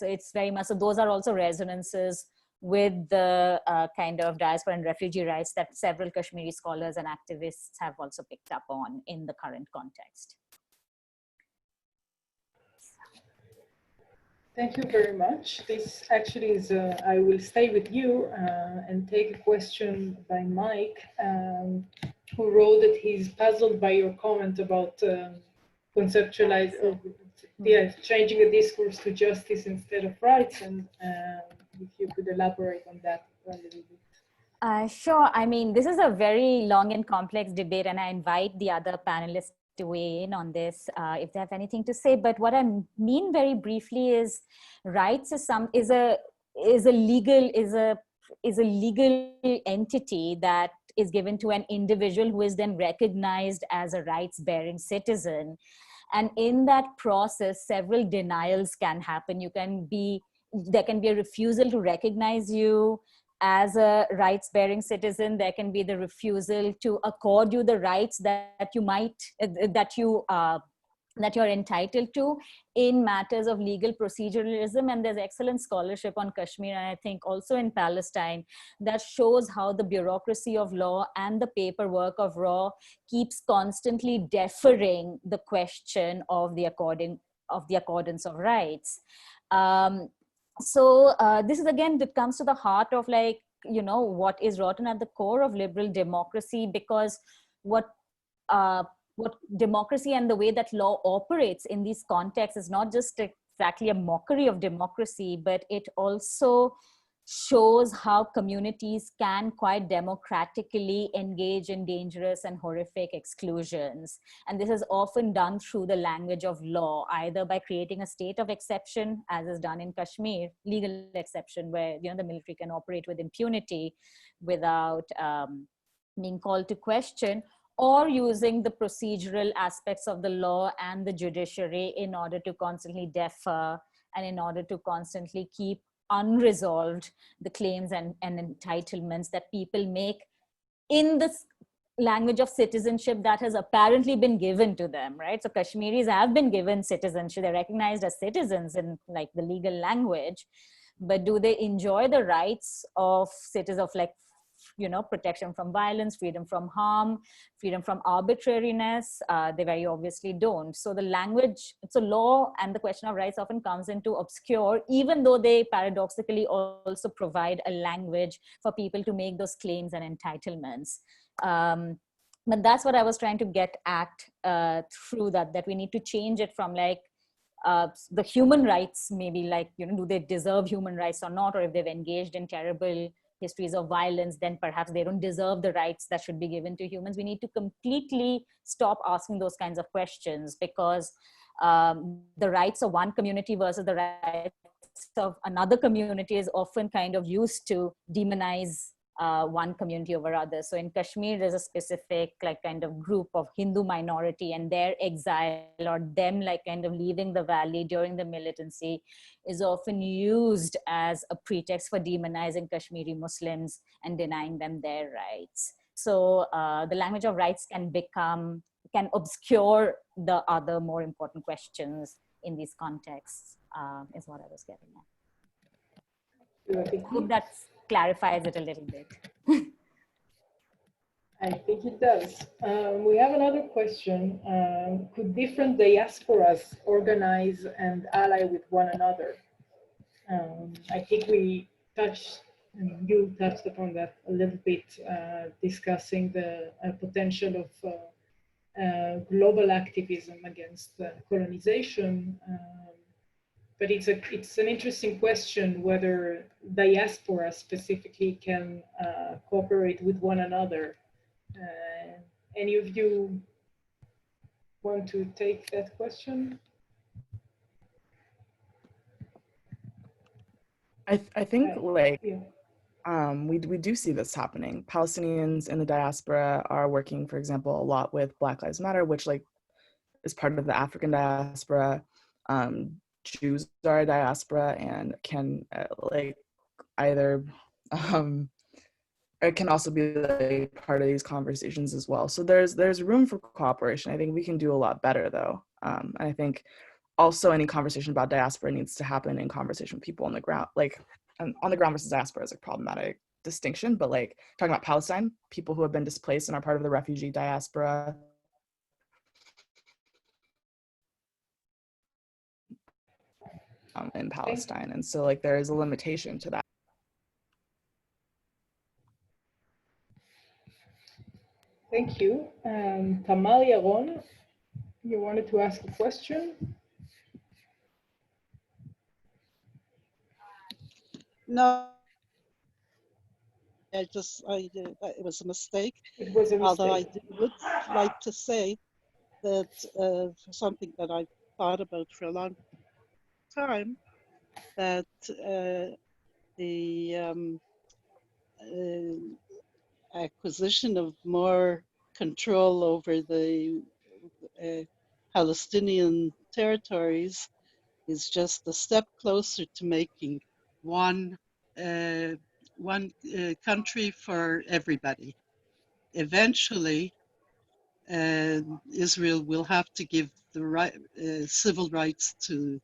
it's very much, so those are also resonances with the kind of diaspora and refugee rights that several Kashmiri scholars and activists have also picked up on in the current context. Thank you very much. This actually is, I will stay with you and take a question by Mike, who wrote that he's puzzled by your comment about changing the discourse to justice instead of rights, and if you could elaborate on that a little bit. Sure. I mean, this is a very long and complex debate, and I invite the other panelists to weigh in on this if they have anything to say. But what I mean very briefly is rights is a legal entity that is given to an individual who is then recognized as a rights-bearing citizen. And in that process, several denials can happen. There can be a refusal to recognize you as a rights-bearing citizen. There can be the refusal to accord you the rights that you're entitled to in matters of legal proceduralism. And there's excellent scholarship on Kashmir, and I think also in Palestine, that shows how the bureaucracy of law and the paperwork of law keeps constantly deferring the question of the accordance of rights. This is, again, it comes to the heart of what is rotten at the core of liberal democracy, because what democracy and the way that law operates in these contexts is not just exactly a mockery of democracy, but it also shows how communities can quite democratically engage in dangerous and horrific exclusions. And this is often done through the language of law, either by creating a state of exception, as is done in Kashmir, legal exception, where the military can operate with impunity without being called to question, or using the procedural aspects of the law and the judiciary in order to constantly defer and in order to constantly keep unresolved the claims and entitlements that people make in this language of citizenship that has apparently been given to them, right? So Kashmiris have been given citizenship. They're recognized as citizens in like the legal language, but do they enjoy the rights of citizens of protection from violence, freedom from harm, freedom from arbitrariness? They very obviously don't. So the language, so law and the question of rights often comes into obscure, even though they paradoxically also provide a language for people to make those claims and entitlements. But that's what I was trying to get at through that we need to change it from the human rights, maybe do they deserve human rights or not, or if they've engaged in terrible histories of violence, then perhaps they don't deserve the rights that should be given to humans. We need to completely stop asking those kinds of questions, because the rights of one community versus the rights of another community is often kind of used to demonize one community over others. So in Kashmir, there's a specific like kind of group of Hindu minority, and their exile or them like kind of leaving the valley during the militancy is often used as a pretext for demonizing Kashmiri Muslims and denying them their rights. So the language of rights can obscure the other more important questions in these contexts, is what I was getting at. I hope that clarifies it a little bit. I think it does. We have another question. Could different diasporas organize and ally with one another? I think we touched, and you touched upon that a little bit, discussing the potential of global activism against colonization. But it's an interesting question whether diaspora specifically can cooperate with one another. Any of you want to take that question? I think like yeah. we do see this happening. Palestinians in the diaspora are working, for example, a lot with Black Lives Matter, which like is part of the African diaspora. Jews are a diaspora and can like either it can also be like part of these conversations as well. So there's room for cooperation. I think we can do a lot better though. I think also any conversation about diaspora needs to happen in conversation with people on the ground. Like on the ground versus diaspora is a problematic distinction, but like talking about Palestine, people who have been displaced and are part of the refugee diaspora. In Palestine. And so like there is a limitation to that. Thank you. Tamal Yaron, you wanted to ask a question? No, it was a mistake. It was a mistake. Although I would like to say that for something that I've thought about for a long time, that the acquisition of more control over the Palestinian territories is just a step closer to making one country for everybody. Eventually, Israel will have to give the civil rights to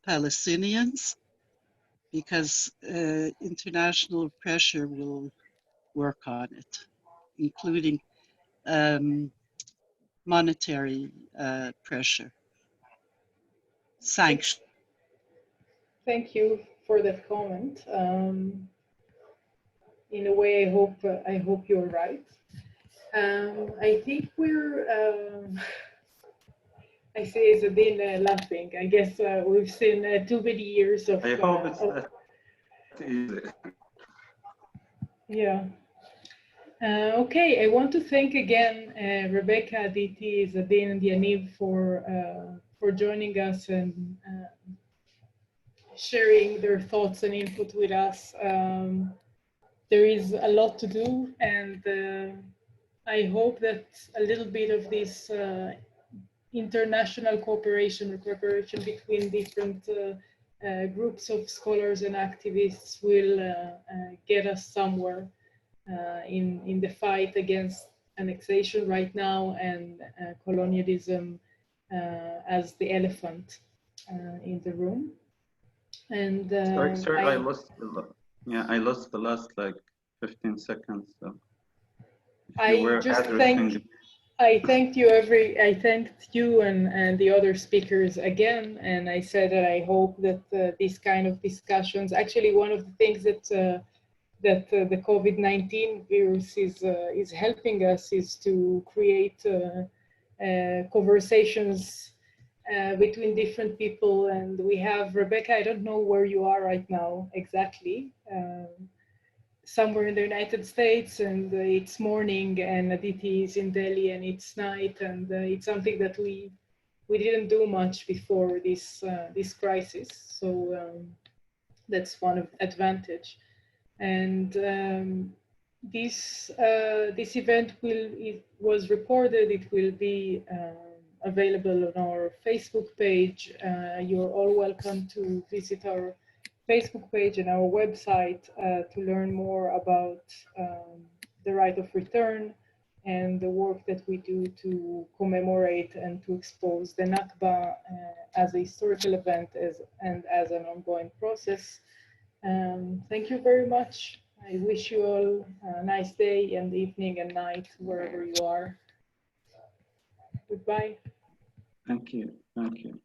Palestinians because international pressure will work on it, including monetary pressure, sanctions. Thank you for that comment. In a way, I hope you're right. I think we're. I see Zadine laughing. I guess we've seen too many years of. I hope it's that easy. Yeah. Okay, I want to thank again Rebecca, Aditi, Zadine, and Yaniv for joining us and sharing their thoughts and input with us. There is a lot to do, and I hope that a little bit of this international cooperation or cooperation between different groups of scholars and activists will get us somewhere in the fight against annexation right now and colonialism as the elephant in the room. And sorry, I lost the last like 15 seconds. So I thanked you and the other speakers again, and I said that I hope that these kind of discussions. Actually, one of the things that the COVID-19 virus is helping us is to create conversations between different people. And we have Rebecca. I don't know where you are right now exactly. Somewhere in the United States, and it's morning, and Aditi is in Delhi, and it's night, and it's something that we didn't do much before this crisis. So that's one advantage. And This event was recorded. It will be available on our Facebook page. You're all welcome to visit our Facebook page and our website to learn more about the right of return and the work that we do to commemorate and to expose the Nakba as a historical event and as an ongoing process. Thank you very much. I wish you all a nice day and evening and night wherever you are. Goodbye. Thank you. Thank you.